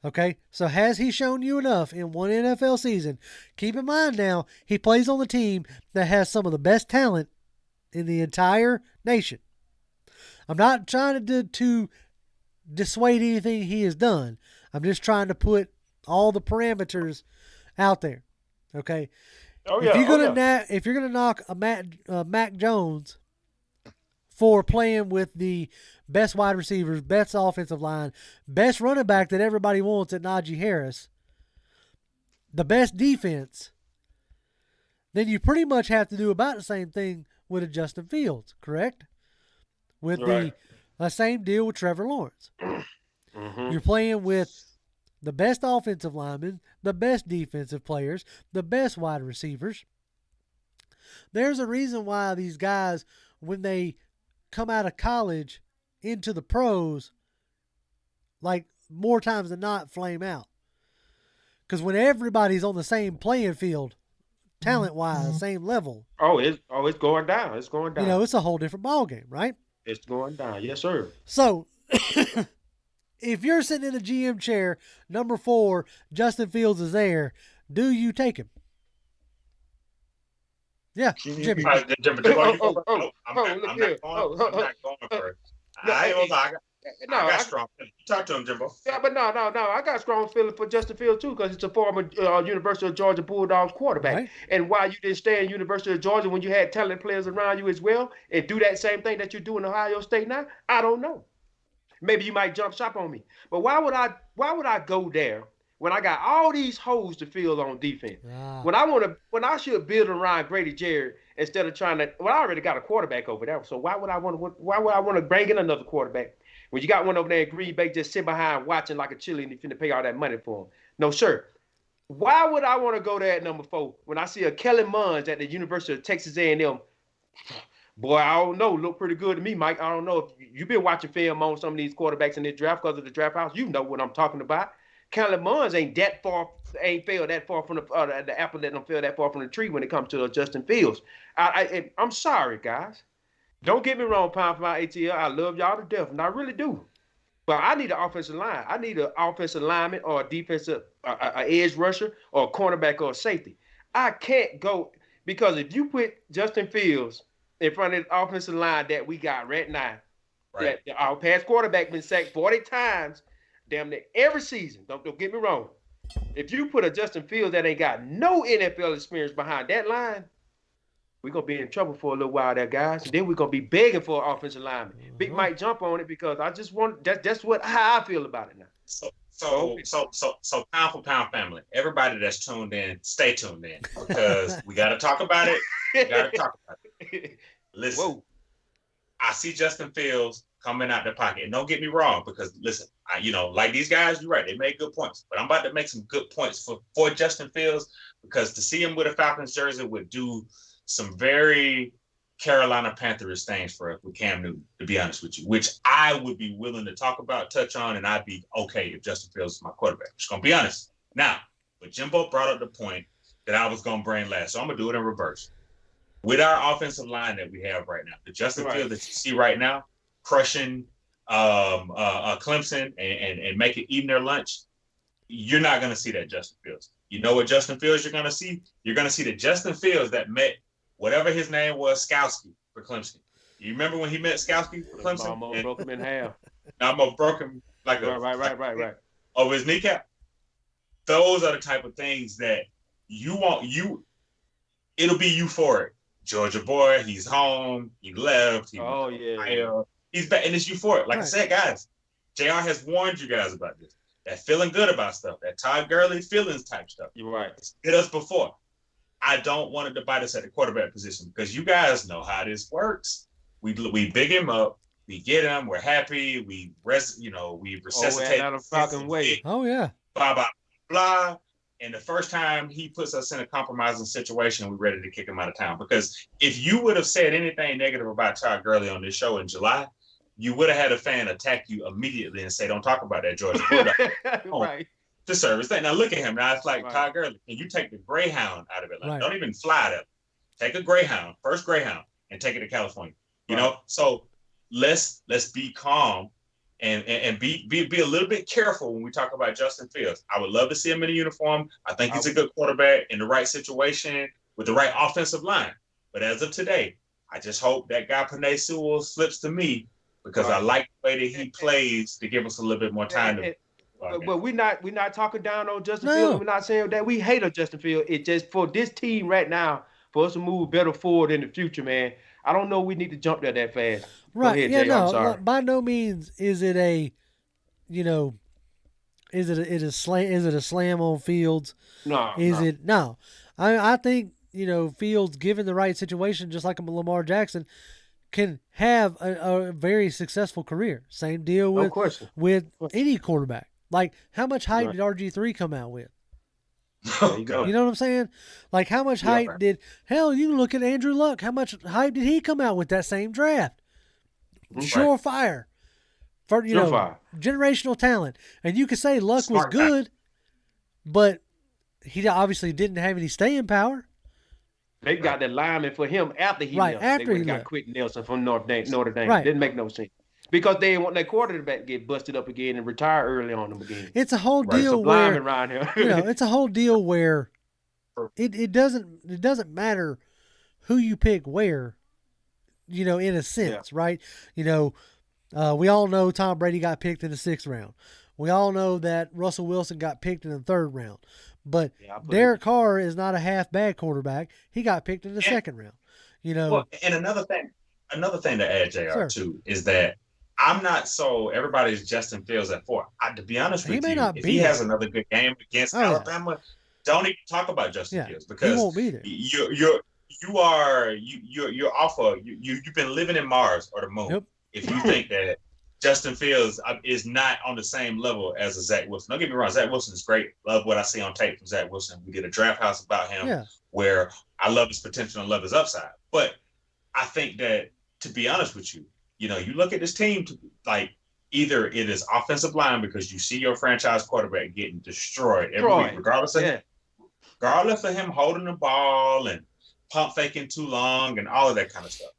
Okay, so has he shown you enough in one NFL season? Keep in mind now, he plays on the team that has some of the best talent in the entire nation. I'm not trying to dissuade anything he has done. I'm just trying to put all the parameters out there. Okay, if you're gonna knock a Mac Jones for playing with the best wide receivers, best offensive line, best running back that everybody wants at Najee Harris, the best defense, then you pretty much have to do about the same thing with a Justin Fields, correct? With the same deal with Trevor Lawrence. Mm-hmm. You're playing with the best offensive linemen, the best defensive players, the best wide receivers. There's a reason why these guys, when they come out of college into the pros, like more times than not, flame out. Because when everybody's on the same playing field, talent-wise, same level. It's going down. It's going down. You know, it's a whole different ballgame, right? It's going down. Yes, sir. So, if you're sitting in the GM chair, number 4, Justin Fields is there, do you take him? Yeah, Jimmy. I'm not going for it. I got strong feelings. Talk to him, Jimbo. Yeah, but no. I got strong feelings for Justin Fields too, because it's a former University of Georgia Bulldogs quarterback. Right. And why you didn't stay in University of Georgia when you had talented players around you as well, and do that same thing that you do in Ohio State now? I don't know. Maybe you might jump shop on me. But why would I go there when I got all these holes to fill on defense? When I should build around Grady Jarrett instead of trying to. Well, I already got a quarterback over there, so why would I want to bring in another quarterback when you got one over there in Green Bay just sit behind watching like a chili and you're finna pay all that money for him? No, sir. Why would I want to go there at number 4 when I see a Kellen Mond at the University of Texas A&M? Boy, I don't know. Look pretty good to me, Mike. I don't know if you've been watching film on some of these quarterbacks in this draft because of the draft house. You know what I'm talking about. Kellen Mond ain't fell that far from the apple that don't fell that far from the tree when it comes to Justin Fields. I'm sorry, guys. Don't get me wrong, pound for my ATL. I love y'all to death, and I really do. But I need an offensive line. I need an offensive lineman or a defensive a edge rusher or a cornerback or a safety. I can't go because if you put Justin Fields in front of the offensive line that we got right now, that our past quarterback been sacked 40 times, damn near every season. Don't get me wrong. If you put a Justin Fields that ain't got no NFL experience behind that line, we're going to be in trouble for a little while there, guys. And then we're going to be begging for an offensive lineman. Big Mike jump on it because I just want that's how I feel about it now. So pound for pound family, everybody that's tuned in, stay tuned in because we got to talk about it. Listen, I see Justin Fields coming out the pocket. And don't get me wrong, because listen, like these guys, you're right, they make good points. But I'm about to make some good points for Justin Fields because to see him with a Falcons jersey would do some very Carolina Panthers things for with Cam Newton, to be honest with you, which I would be willing to talk about, touch on, and I'd be okay if Justin Fields is my quarterback. Just gonna be honest. Now, but Jimbo brought up the point that I was gonna bring last, so I'm gonna do it in reverse. With our offensive line that we have right now, the Justin Fields that you see right now, crushing Clemson and eating their lunch, you're not gonna see that Justin Fields. You know what Justin Fields you're gonna see? You're gonna see the Justin Fields that met whatever his name was, Skowski for Clemson. You remember when he met Skowski for Clemson? Almost broke him in half. Almost broke him like Right. over his kneecap. Those are the type of things that you want. It'll be euphoric. Georgia boy, he's home. He left. He's back, and it's euphoric. Like I said, guys, JR has warned you guys about this. That feeling good about stuff. That Todd Gurley feelings type stuff. You're right. It's hit us before. I don't want it to bite us at the quarterback position because you guys know how this works. We big him up. We get him. We're happy. We resuscitate. Out of Falcon way. Oh yeah. Blah blah blah. And the first time he puts us in a compromising situation, we're ready to kick him out of town. Because if you would have said anything negative about Todd Gurley on this show in July, you would have had a fan attack you immediately and say, "Don't talk about that, Georgia Bulldog." Right. The service thing. Now look at him. Now it's like Todd Gurley. Can you take the Greyhound out of Atlanta? Don't even fly to. Take a Greyhound, first Greyhound, and take it to California. You know. So let's be calm and be a little bit careful when we talk about Justin Fields. I would love to see him in a uniform. I think he's a good quarterback in the right situation with the right offensive line. But as of today, I just hope that guy Penei Sewell slips to me because I like the way that he plays to give us a little bit more time to. But we're not talking down on Justin Fields. We're not saying that we hate on Justin Fields. It's just for this team right now, for us to move better forward in the future, man. I don't know we need to jump there that fast. Right. Ahead, Jay, I'm sorry. By no means is it a, is it a slam on Fields? No. I think, Fields, given the right situation, just like a Lamar Jackson, can have a very successful career. Same deal with any quarterback. Like, how much hype did RG3 come out with? You know what I'm saying? Like, how much hype you can look at Andrew Luck. How much hype did he come out with that same draft? Surefire. For, generational talent. And you could say Luck was good, but he obviously didn't have any staying power. They got that lineman for him after he left. After he got Quentin Nelson from Notre Dame. Right. Didn't make no sense. Because they didn't want that quarterback to get busted up again and retire early on them again. It's a whole deal where around here. It's a whole deal where it doesn't matter who you pick where, in a sense, right? We all know Tom Brady got picked in the 6th round. We all know that Russell Wilson got picked in the 3rd round. But Derek Carr is not a half bad quarterback. He got picked in the 2nd round. Well, and another thing to add, JR, too, is that I'm not so everybody's Justin Fields at 4. To be honest with you, if he has another good game against Alabama, don't even talk about Justin Fields because he won't be there. You're off of you've been living in Mars or the moon. Yep. If you think that Justin Fields is not on the same level as a Zach Wilson. Don't get me wrong, Zach Wilson is great. Love what I see on tape from Zach Wilson. We did a draft house about him where I love his potential and love his upside. But I think that, to be honest with you, you look at this team, either it is offensive line because you see your franchise quarterback getting destroyed every week, regardless of him holding the ball and pump faking too long and all of that kind of stuff.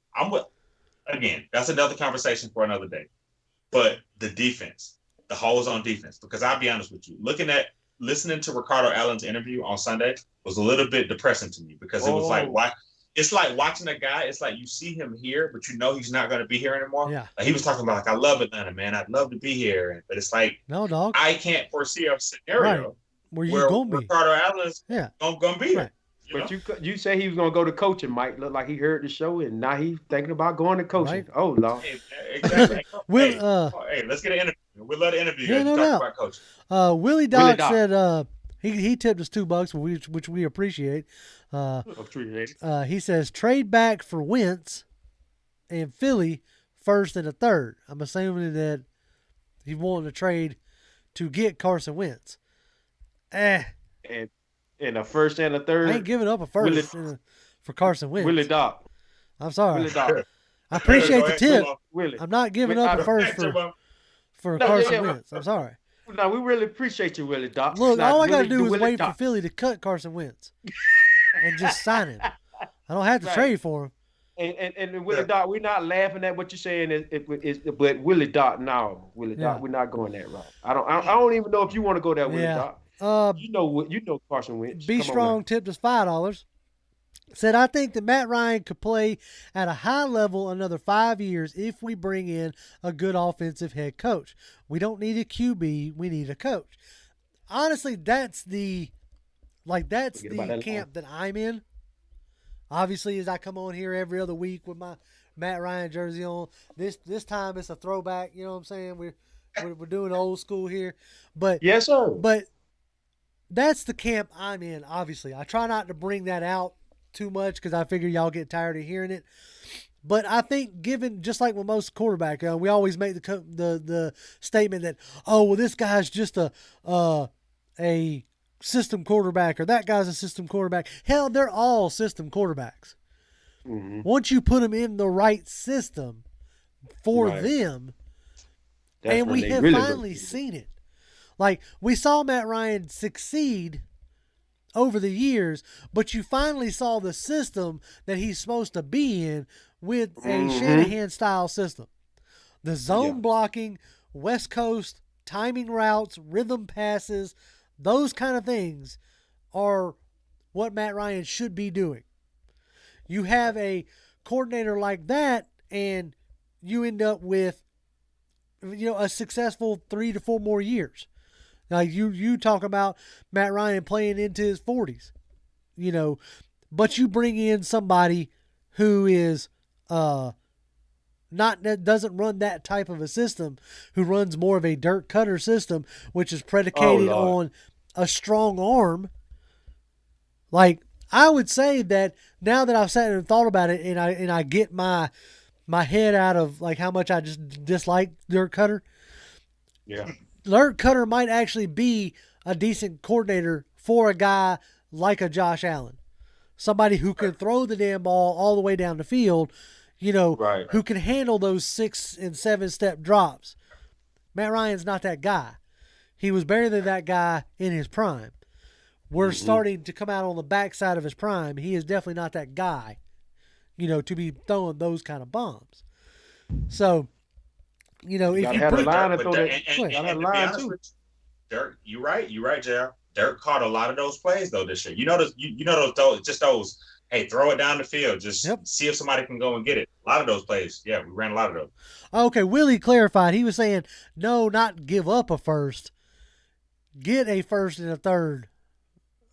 Again, that's another conversation for another day. But the defense, the holes on defense, because I'll be honest with you, listening to Ricardo Allen's interview on Sunday was a little bit depressing to me because it was it's like watching a guy. It's like you see him here, but he's not going to be here anymore. Yeah. Like he was talking about, I love Atlanta, man. I'd love to be here. But it's like, no, dog. I can't foresee a scenario where Ricardo Allen's going to be here. But you say he was going to go to coaching, Mike. Looked like he heard the show, and now he's thinking about going to coaching. Right. Oh, Lord. Exactly. Let's get an interview. We'd love to interview you and talk about coaching. Willie Doc said he tipped us $2, which we appreciate. He says, trade back for Wentz and Philly 1st and a 3rd. I'm assuming that he wanted to trade to get Carson Wentz. And a 1st and a 3rd. I ain't giving up a 1st for Carson Wentz. Willie Doc. I'm sorry. Willie Doc. I appreciate the tip. Willie. I'm not giving up a 1st for Carson Wentz. I'm sorry. No, we really appreciate you, Willie Doc. Look, all I got to do is wait for Philly to cut Carson Wentz and just sign him. I don't have to trade for him. And Willie Doc, we're not laughing at what you're saying, but Willie Doc, no, Willie Doc, we're not going that route. I don't even know if you want to go that Willie Doc. You know Carson Wentz. Be Strong tipped us $5. said, I think that Matt Ryan could play at a high level another 5 years if we bring in a good offensive head coach. We don't need a QB. We need a coach. Honestly, that's the camp that I'm in. Obviously, as I come on here every other week with my Matt Ryan jersey on, this time it's a throwback. You know what I'm saying? We're doing old school here. But yes, sir. But that's the camp I'm in, obviously. I try not to bring that out too much because I figure y'all get tired of hearing it. But I think given, just like with most quarterback, we always make the statement that, oh, well, this guy's just a system quarterback or that guy's a system quarterback. Hell, they're all system quarterbacks. Mm-hmm. Once you put them in the right system for them, and we have finally seen it. Like, we saw Matt Ryan succeed over the years, but you finally saw the system that he's supposed to be in with a Shanahan-style system. The zone blocking, West Coast, timing routes, rhythm passes, those kind of things are what Matt Ryan should be doing. You have a coordinator like that, and you end up with, a successful 3 to 4 more years. Like you talk about Matt Ryan playing into his 40s, but you bring in somebody who is that doesn't run that type of a system, who runs more of a dirt cutter system, which is predicated on a strong arm. Like, I would say that now that I've sat and thought about it, and I get my head out of like how much I just dislike dirt cutter. Yeah. Dirt cutter might actually be a decent coordinator for a guy like a Josh Allen. Somebody who can throw the damn ball all the way down the field, who can handle those 6 and 7 step drops. Matt Ryan's not that guy. He was better than that guy in his prime. We're starting to come out on the backside of his prime. He is definitely not that guy, to be throwing those kind of bombs. So, if you had a line to throw that, too. Dirk, you're right, JR. Dirk caught a lot of those plays though this year. Those. Hey, throw it down the field. Just see if somebody can go and get it. A lot of those plays. Yeah, we ran a lot of those. Okay, Willie clarified. He was saying, no, not give up a first. Get a first and a third.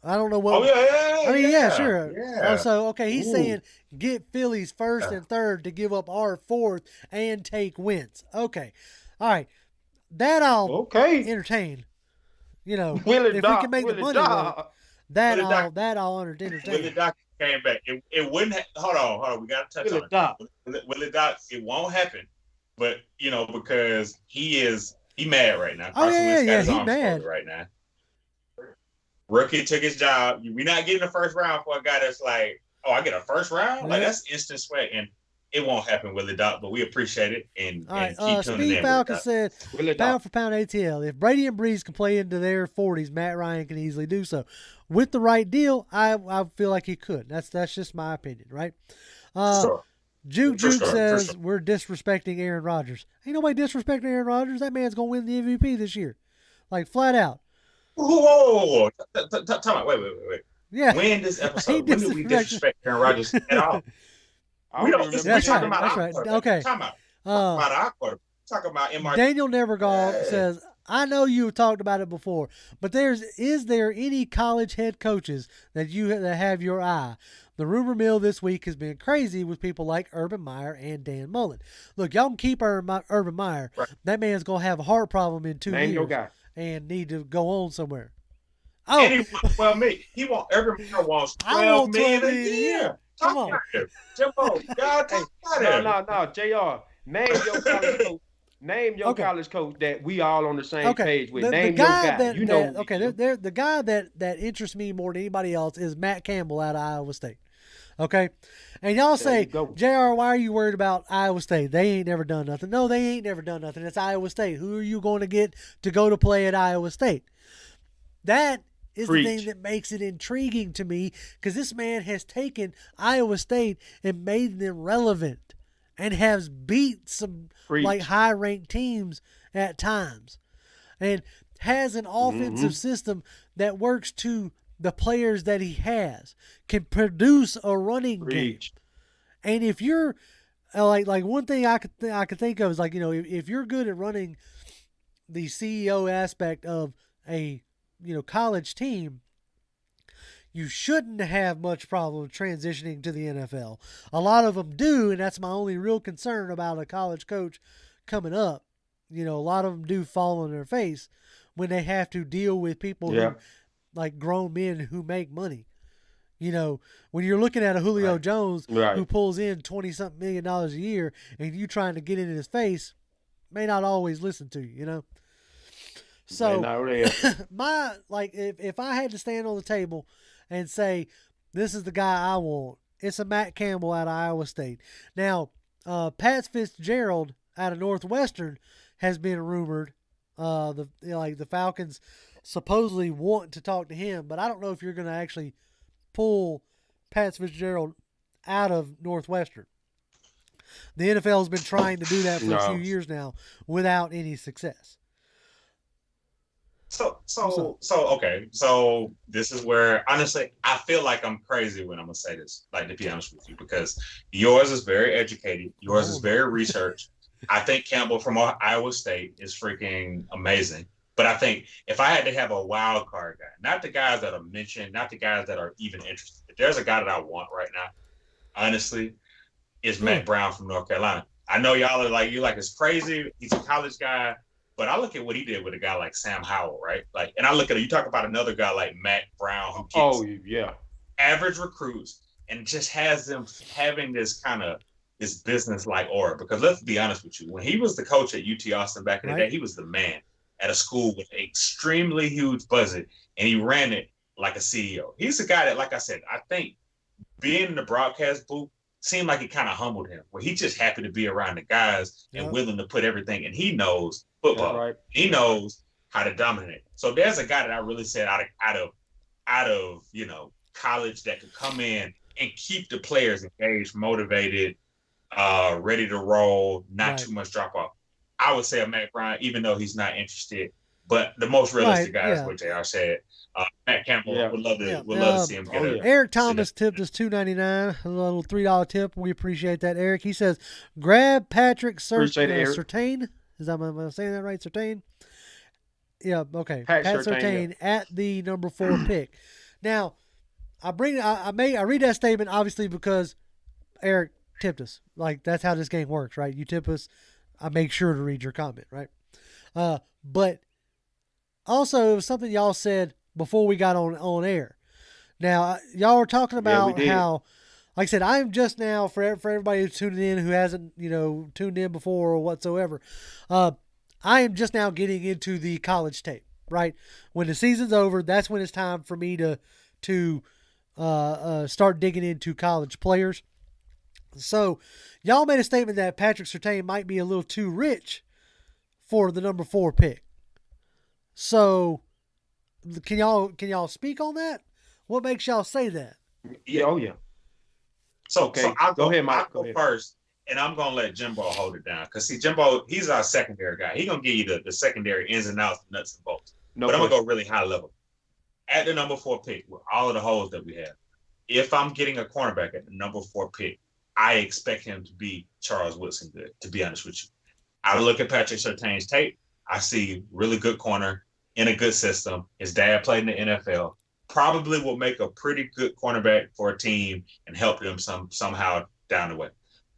I don't know what. Oh, yeah, sure. Yeah. He's saying get Philly's first and third to give up our fourth and take wins. Okay. All right. That I'll entertain. If we can make the money work, that I'll entertain. Willie Doc came back. It wouldn't. Hold on. We got to touch on it. Willie Doc. It won't happen. But because he mad right now. He's mad right now. Rookie took his job. We're not getting a first round for a guy that's like, oh, I get a first round? Like, that's instant sweat. And it won't happen, Willie Doc, but we appreciate it. And keep tuning in. Speed Falcon said, pound for pound ATL. If Brady and Breeze can play into their 40s, Matt Ryan can easily do so. With the right deal, I feel like he could. That's just my opinion, right? Juke says we're disrespecting Aaron Rodgers. Ain't nobody disrespecting Aaron Rodgers. That man's going to win the MVP this year. Like, flat out. Whoa. Time out. Wait. Yeah. When this episode, when did we disrespect Aaron Rodgers at all? We don't. That's right. Okay. Time out. About our quarterback. Talk about MR. Daniel Nevergall says, I know you talked about it before, but is there any college head coaches that have your eye? The rumor mill this week has been crazy with people like Urban Meyer and Dan Mullen. Look, y'all can keep Urban Meyer. Right. That man's going to have a heart problem in 2 years and need to go on somewhere. Oh, and Urban Meyer wants $12 million a year. Come on. Jimbo, y'all talk about it. No, JR. Name your college coach. Name your college coach that we all on the same page with. Name your guy. The guy that interests me more than anybody else is Matt Campbell out of Iowa State. Okay? And y'all say, JR, why are you worried about Iowa State? They ain't never done nothing. No, they ain't never done nothing. It's Iowa State. Who are you going to get to go to play at Iowa State? That is the thing that makes it intriguing to me, because this man has taken Iowa State and made them relevant and has beat some like high-ranked teams at times, and has an offensive system that works to the players that he has can produce a running game. And if you're like one thing I could think of is like, if you're good at running the CEO aspect of a college team, you shouldn't have much problem transitioning to the NFL. A lot of them do, and that's my only real concern about a college coach coming up. A lot of them do fall on their face when they have to deal with people who, like grown men who make money. When you're looking at a Julio Jones who pulls in $20-something million a year, and you trying to get in his face, may not always listen to you. So if I had to stand on the table and say, this is the guy I want, it's a Matt Campbell out of Iowa State. Now, Pat Fitzgerald out of Northwestern has been rumored. The Falcons supposedly want to talk to him, but I don't know if you're going to actually pull Pat Fitzgerald out of Northwestern. The NFL has been trying to do that for a few years now without any success. So this is where, honestly, I feel like I'm crazy when I'm gonna say this, like, to be honest with you, because yours is very educated, yours is very researched. I think Campbell from Iowa State is freaking amazing. But I think if I had to have a wild card guy, not the guys that are mentioned, not the guys that are even interested, if there's a guy that I want right now, honestly, is Matt Brown from North Carolina. I know y'all are like, it's crazy. He's a college guy. But I look at what he did with a guy like Sam Howell, right? Like, and I look at it, you talk about another guy like Matt Brown who gets average recruits and just has them having this kind of this business-like aura. Because let's be honest with you, when he was the coach at UT Austin back in the day, he was the man at a school with an extremely huge budget, and he ran it like a CEO. He's a guy that, like I said, I think being in the broadcast booth seemed like it kind of humbled him, where he just happy to be around the guys and willing to put everything, and he knows football. Right. He knows how to dominate. So there's a guy that I really said out of college that could come in and keep the players engaged, motivated, ready to roll, not too much drop off. I would say a Matt Brown, even though he's not interested. But the most realistic guy is what JR said. Matt Campbell would love to see him get it. Eric Thomas tipped us $2.99, a little $3 tip. We appreciate that, Eric. He says, grab Patrick Surtain. Am I saying that right? Surtain? Yeah, okay. Pat Surtain at the number 4 pick. Now, I read that statement obviously because Eric tipped us. Like, that's how this game works, right? You tip us, I make sure to read your comment, right? But also, it was something y'all said before we got on air. Now, y'all were talking about how, like I said, I'm just now, for everybody who's tuning in who hasn't, tuned in before or whatsoever, I am just now getting into the college tape, right? When the season's over, that's when it's time for me to start digging into college players. So, y'all made a statement that Patrick Surtain might be a little too rich for the number 4 pick. So, can y'all speak on that? What makes y'all say that? Yeah, oh yeah. So I'll go ahead, Mike. I'll go first, and I'm gonna let Jimbo hold it down because see, Jimbo, he's our secondary guy. He's gonna give you the secondary ins and outs, nuts and bolts. But I'm gonna go really high level. At the number 4 pick, with all of the holes that we have, if I'm getting a cornerback at the number 4 pick, I expect him to be Charles Woodson good, to be honest with you. I look at Patrick Surtain's tape. I see really good corner in a good system. His dad played in the NFL. Probably will make a pretty good cornerback for a team and help them somehow down the way.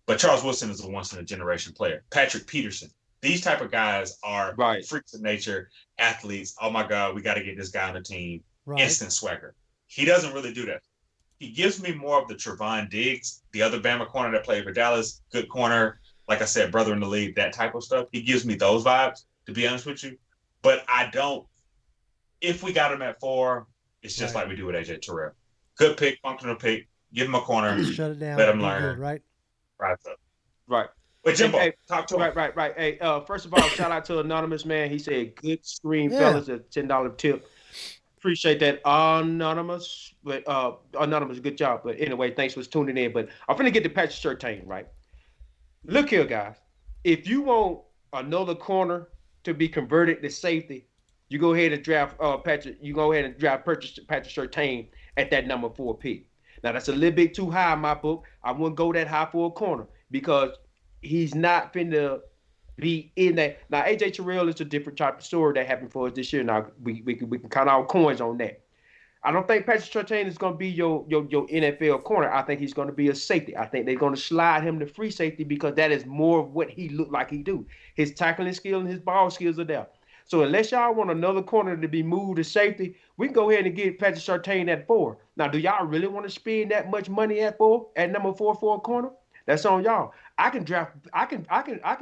But Charles Woodson is a once-in-a-generation player. Patrick Peterson. These type of guys are freaks of nature, athletes. Oh, my God, we got to get this guy on the team. Instant swagger. He doesn't really do that. He gives me more of the Trevon Diggs, the other Bama corner that played for Dallas, good corner, like I said, brother in the league, that type of stuff. He gives me those vibes, to be honest with you. But I don't – if we got him at 4, it's just like we do with AJ Terrell. Good pick, functional pick. Give him a corner. Shut it down. Let him learn. Good, right? Right. But Jimbo, talk to him. Right. Hey, first of all, shout out to Anonymous, man. He said, good screen, fellas, a $10 tip. Appreciate that, Anonymous. But Anonymous, good job. But anyway, thanks for tuning in. But I'm finna get to Patrick Surtain, right? Look here, guys. If you want another corner to be converted to safety, you go ahead and draft Patrick. You go ahead and purchase Patrick Surtain at that number 4 pick. Now that's a little bit too high in my book. I wouldn't go that high for a corner because he's not finna be in that. Now AJ Terrell is a different type of story that happened for us this year. Now we can count our coins on that. I don't think Patrick Surtain is going to be your NFL corner. I think he's going to be a safety. I think they're going to slide him to free safety because that is more of what he looked like he do. His tackling skill and his ball skills are there. So unless y'all want another corner to be moved to safety, we can go ahead and get Patrick Surtain at 4. Now, do y'all really want to spend that much money at 4, at number 4 for a corner? That's on y'all. I can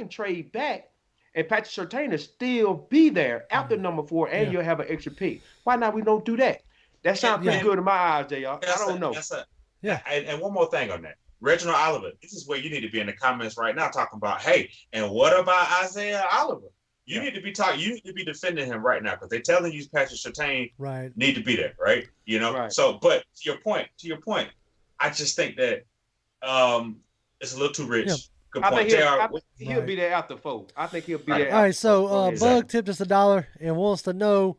trade back, and Patrick Surtain will still be there after number 4, and you'll have an extra pick. Why not? We don't do that. That sounds pretty good in my eyes, JR. I don't know. And one more thing on that. Reginald Oliver, this is where you need to be in the comments right now talking about, hey, and what about Isaiah Oliver? You need to be talking. You need to be defending him right now because they're telling you Patrick Surtain need to be there, right? You know. Right. So, but to your point, I just think that it's a little too rich. Yeah. Good point. I think he'll be there after 4. I think he'll be there. All right. So Bug tipped us $1 and wants to know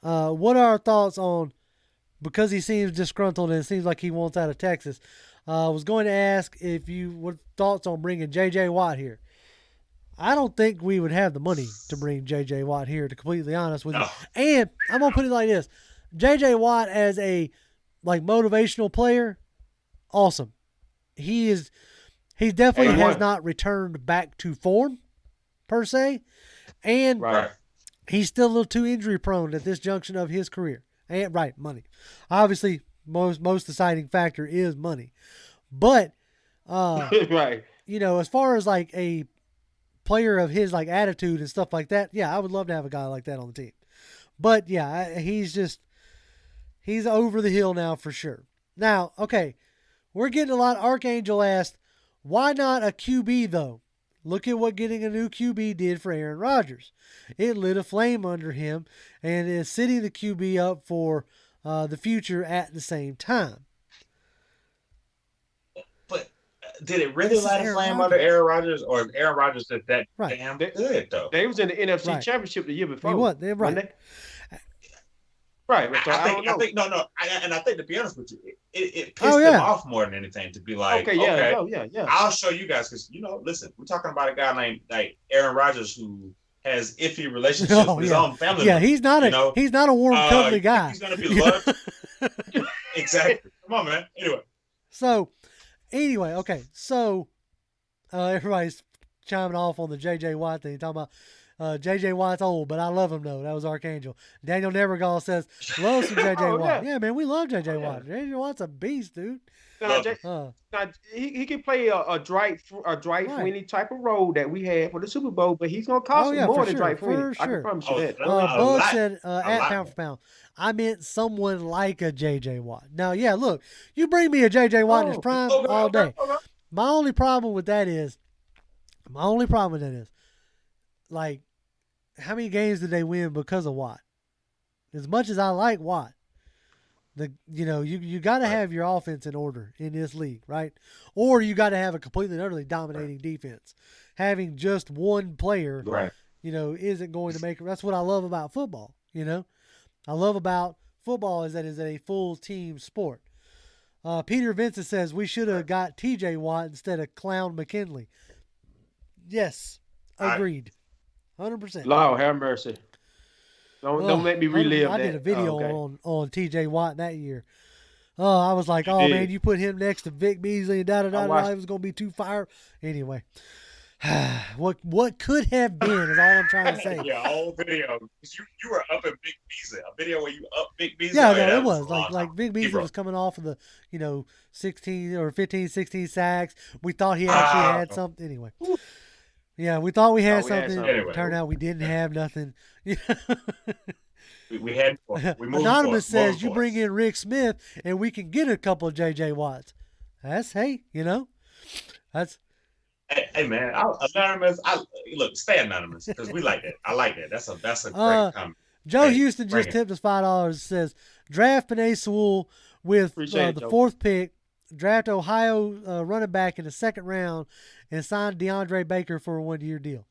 what are our thoughts on, because he seems disgruntled and it seems like he wants out of Texas. I was going to ask if you what thoughts on bringing J.J. Watt here. I don't think we would have the money to bring J.J. Watt here, to be completely honest with you. And I'm going to put it like this. J.J. Watt as a motivational player, awesome. He definitely has not returned back to form, per se. And he's still a little too injury prone at this junction of his career. And money. Obviously, most deciding factor is money. But, as far as a player of his attitude and stuff like that, I would love to have a guy like that on the team. But he's over the hill now for sure. Now, okay, we're getting a lot. Archangel asked, why not a QB though? Look at what getting a new QB did for Aaron Rodgers. It lit a flame under him and is setting the QB up for the future at the same time. Did it really light a flame under Aaron Rodgers, or is Aaron Rodgers just that damn good though? They was in the NFC Championship the year before. They're right. Right. So I think to be honest with you, it pissed them off more than anything to be like, I'll show you guys because listen, we're talking about a guy named Aaron Rodgers who has iffy relationships with his own family. Yeah, he's not a warm, cuddly guy. He's gonna be loved. Exactly. Come on, man. Anyway, okay. So everybody's chiming off on the J.J. Watt thing, talking about J.J. Watt's old, but I love him though. That was Archangel. Daniel Nevergall says, love some J.J. Watt. Yeah, man, we love J.J. Watt. J.J. Watt's a beast, dude. He can play a Dwight Freeney type of role that we had for the Super Bowl, but he's gonna cost more than Dwight Freeney. I can promise you that. Bug said at pound for pound, I meant someone like a J.J. Watt. Now, look, you bring me a J.J. Watt in his prime all day. My only problem with that is, like, how many games did they win because of Watt? As much as I like Watt, you got to have your offense in order in this league, right? Or you got to have a completely and utterly dominating defense. Having just one player, isn't going to make it. That's what I love about football. I love about football is that it's a full team sport. Peter Vincent says we should have got T.J. Watt instead of Clown McKinley. Yes, agreed, 100%. Lord have mercy. Don't make me relive that. I did a video on T.J. Watt that year. I was like, man, you put him next to Vic Beasley and da-da-da-da, it was going to be too fire. Anyway, what could have been is all I'm trying to say. Yeah, whole video. You were up at Vic Beasley. A video where you up Vic Beasley. Yeah, no, it was. Like Vic Beasley was coming off of the, 16 or 15, 16 sacks. We thought he actually had something. Anyway. Yeah, we thought we had something. Anyway. Turned out we didn't have nothing. we had. We moved Anonymous says you bring in Rick Smith and we can get a couple of J.J. Watts. That's that's. Hey man, Anonymous. Look, stay anonymous because we like that. I like that. That's a great comment. Joe Houston just tipped us $5. Says draft Penei Sewell with the fourth pick. Draft Ohio running back in the second round and sign DeAndre Baker for a 1-year deal.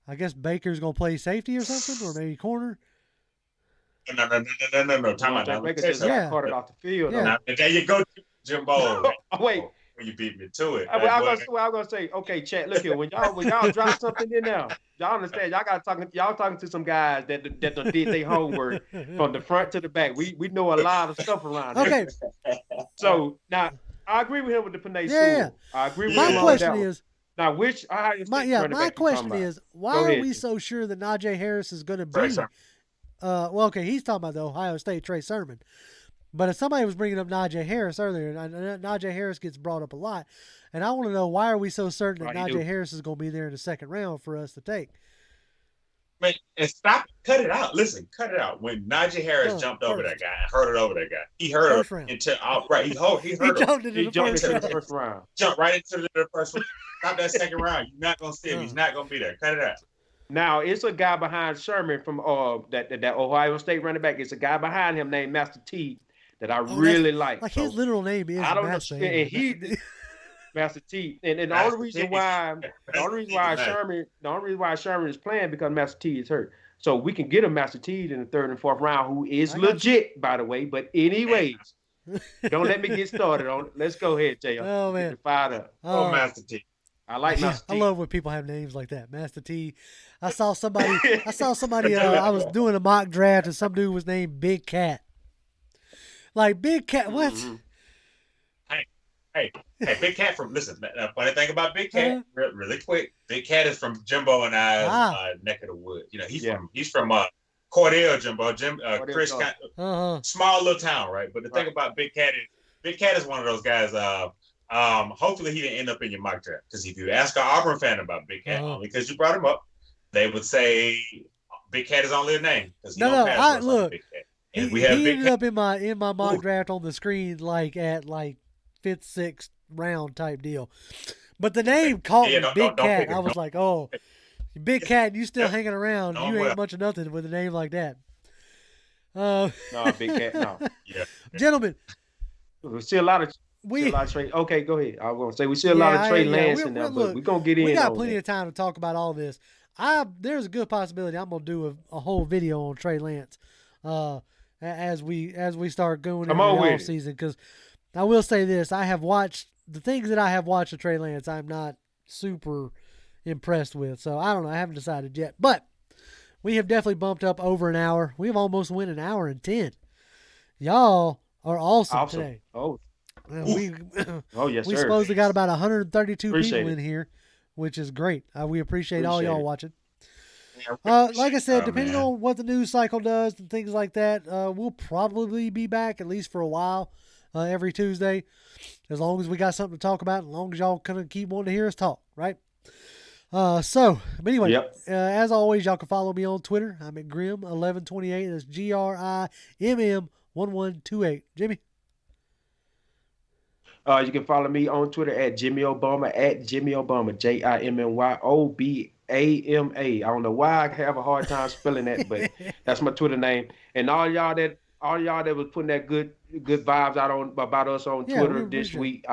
I guess Baker's going to play safety or something, or maybe corner. No. Time out. Now, Baker let me just tell you Yeah. got carted off the field. Yeah. now, there you go, Jimbo. Oh, wait. When you beat me to it. I was gonna say, okay, chat. Look here, when y'all drop something in there, y'all understand. Y'all talking to some guys that done did their homework from the front to the back. We know a lot of stuff around here. Okay. So now I agree with him with the Panay Yeah. School. I agree with My him on question that one. is, Now which my question is, why Go are ahead, we Jim. so sure that Najee Harris is going to Trey be? Sermon. Well, okay, he's talking about the Ohio State Trey Sermon. But if somebody was bringing up Najee Harris earlier, and Najee Harris gets brought up a lot, and I want to know, why are we so certain that Najee Harris is going to be there in the second round for us to take? Man, and stop, cut it out. Listen, cut it out. When Najee Harris jumped over that guy and hurdled over that guy, he hurdled into right. He hurdled. He jumped into the first round. Jumped right into the first round. Stop that second round. You're not gonna see him. He's not gonna be there. Cut it out. Now it's a guy behind Sherman from that Ohio State running back. It's a guy behind him named Master T that I really like. Like his literal name is Master. And he Master T. And the only reason why Sherman is playing because Master T is hurt. So we can get a Master T in the third and fourth round, who is legit, by the way. But anyways, don't let me get started on it. Let's go ahead, JR. Oh man, fired up. Master T. I like Master T. I love when people have names like that, Master T. I saw somebody. I was doing a mock draft, and some dude was named Big Cat. Like Big Cat, what? Mm-hmm. Hey, Big Cat from, listen, funny thing about Big Cat, really quick, Big Cat is from Jimbo and I's neck of the woods. You know, he's from Cordell, Jimbo, Chris, small little town, right? But the thing about Big Cat is one of those guys, hopefully he didn't end up in your mock draft, because if you ask an Auburn fan about Big Cat, only because you brought him up, they would say Big Cat is only a name. Look, Big Cat. And he ended up in my mock draft on the screen at 5th, 6th round type deal. But the name caught me, Big Cat. I was like, oh, Big Cat, you still hanging around. You ain't much of nothing with a name like that. No, Big Cat, no. Yeah. Gentlemen. We see a lot of Trey. Okay, go ahead. I was going to say, we see a lot of Trey Lance in there, but we're going to get in. We got plenty of time to talk about all this. There's a good possibility I'm going to do a whole video on Trey Lance as we start going into the off season, because I will say this: I have watched the things that I have watched of Trey Lance. I'm not super impressed with, so I don't know. I haven't decided yet, but we have definitely bumped up over an hour. We've almost went an hour and 10. Y'all are awesome today. Oh, yes, we supposedly got about 132 people in here, which is great. We appreciate all y'all watching. Like I said, depending on what the news cycle does and things like that, we'll probably be back at least for a while, every Tuesday, as long as we got something to talk about, as long as y'all kind of keep wanting to hear us talk, right? But anyway, as always, y'all can follow me on Twitter. I'm at Grim1128. That's GRIMM1128. Jimmy? You can follow me on Twitter at Jimmy Obama, JIMMYOBAMA. I don't know why I have a hard time spelling that, but that's my Twitter name. And all y'all that was putting that good vibes out about us on Twitter this week,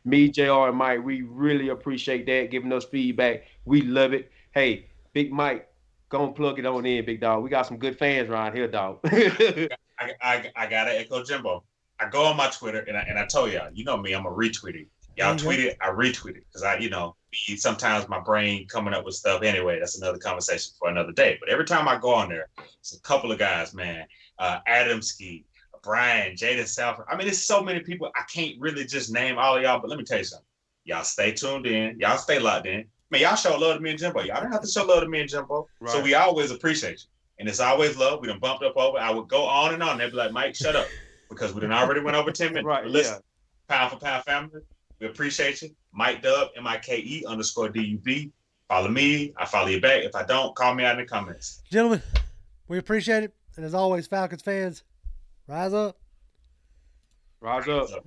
me, JR, and Mike, we really appreciate that, giving us feedback. We love it. Hey, Big Mike, go and plug it on in, big dog. We got some good fans around here, dog. I gotta echo Jimbo. I go on my Twitter and I told y'all, you know me, I'm a retweeter. Y'all tweet it, I retweet it, because sometimes my brain coming up with stuff. Anyway, that's another conversation for another day. But every time I go on there, it's a couple of guys, man. Adamski, Brian, Jaden Salford. I mean, there's so many people. I can't really just name all of y'all, but let me tell you something. Y'all stay tuned in. Y'all stay locked in. Man, y'all show love to me and Jimbo. Y'all don't have to show love to me and Jimbo. Right. So we always appreciate you. And it's always love. We done bumped up over. I would go on and on. They'd be like, Mike, shut up. Because we done already went over 10 minutes. Right, listen, Pound for Pound family, we appreciate you. Mike Dub, MIKE_DUB. Follow me. I follow you back. If I don't, call me out in the comments. Gentlemen, we appreciate it. And as always, Falcons fans, rise up. Rise up.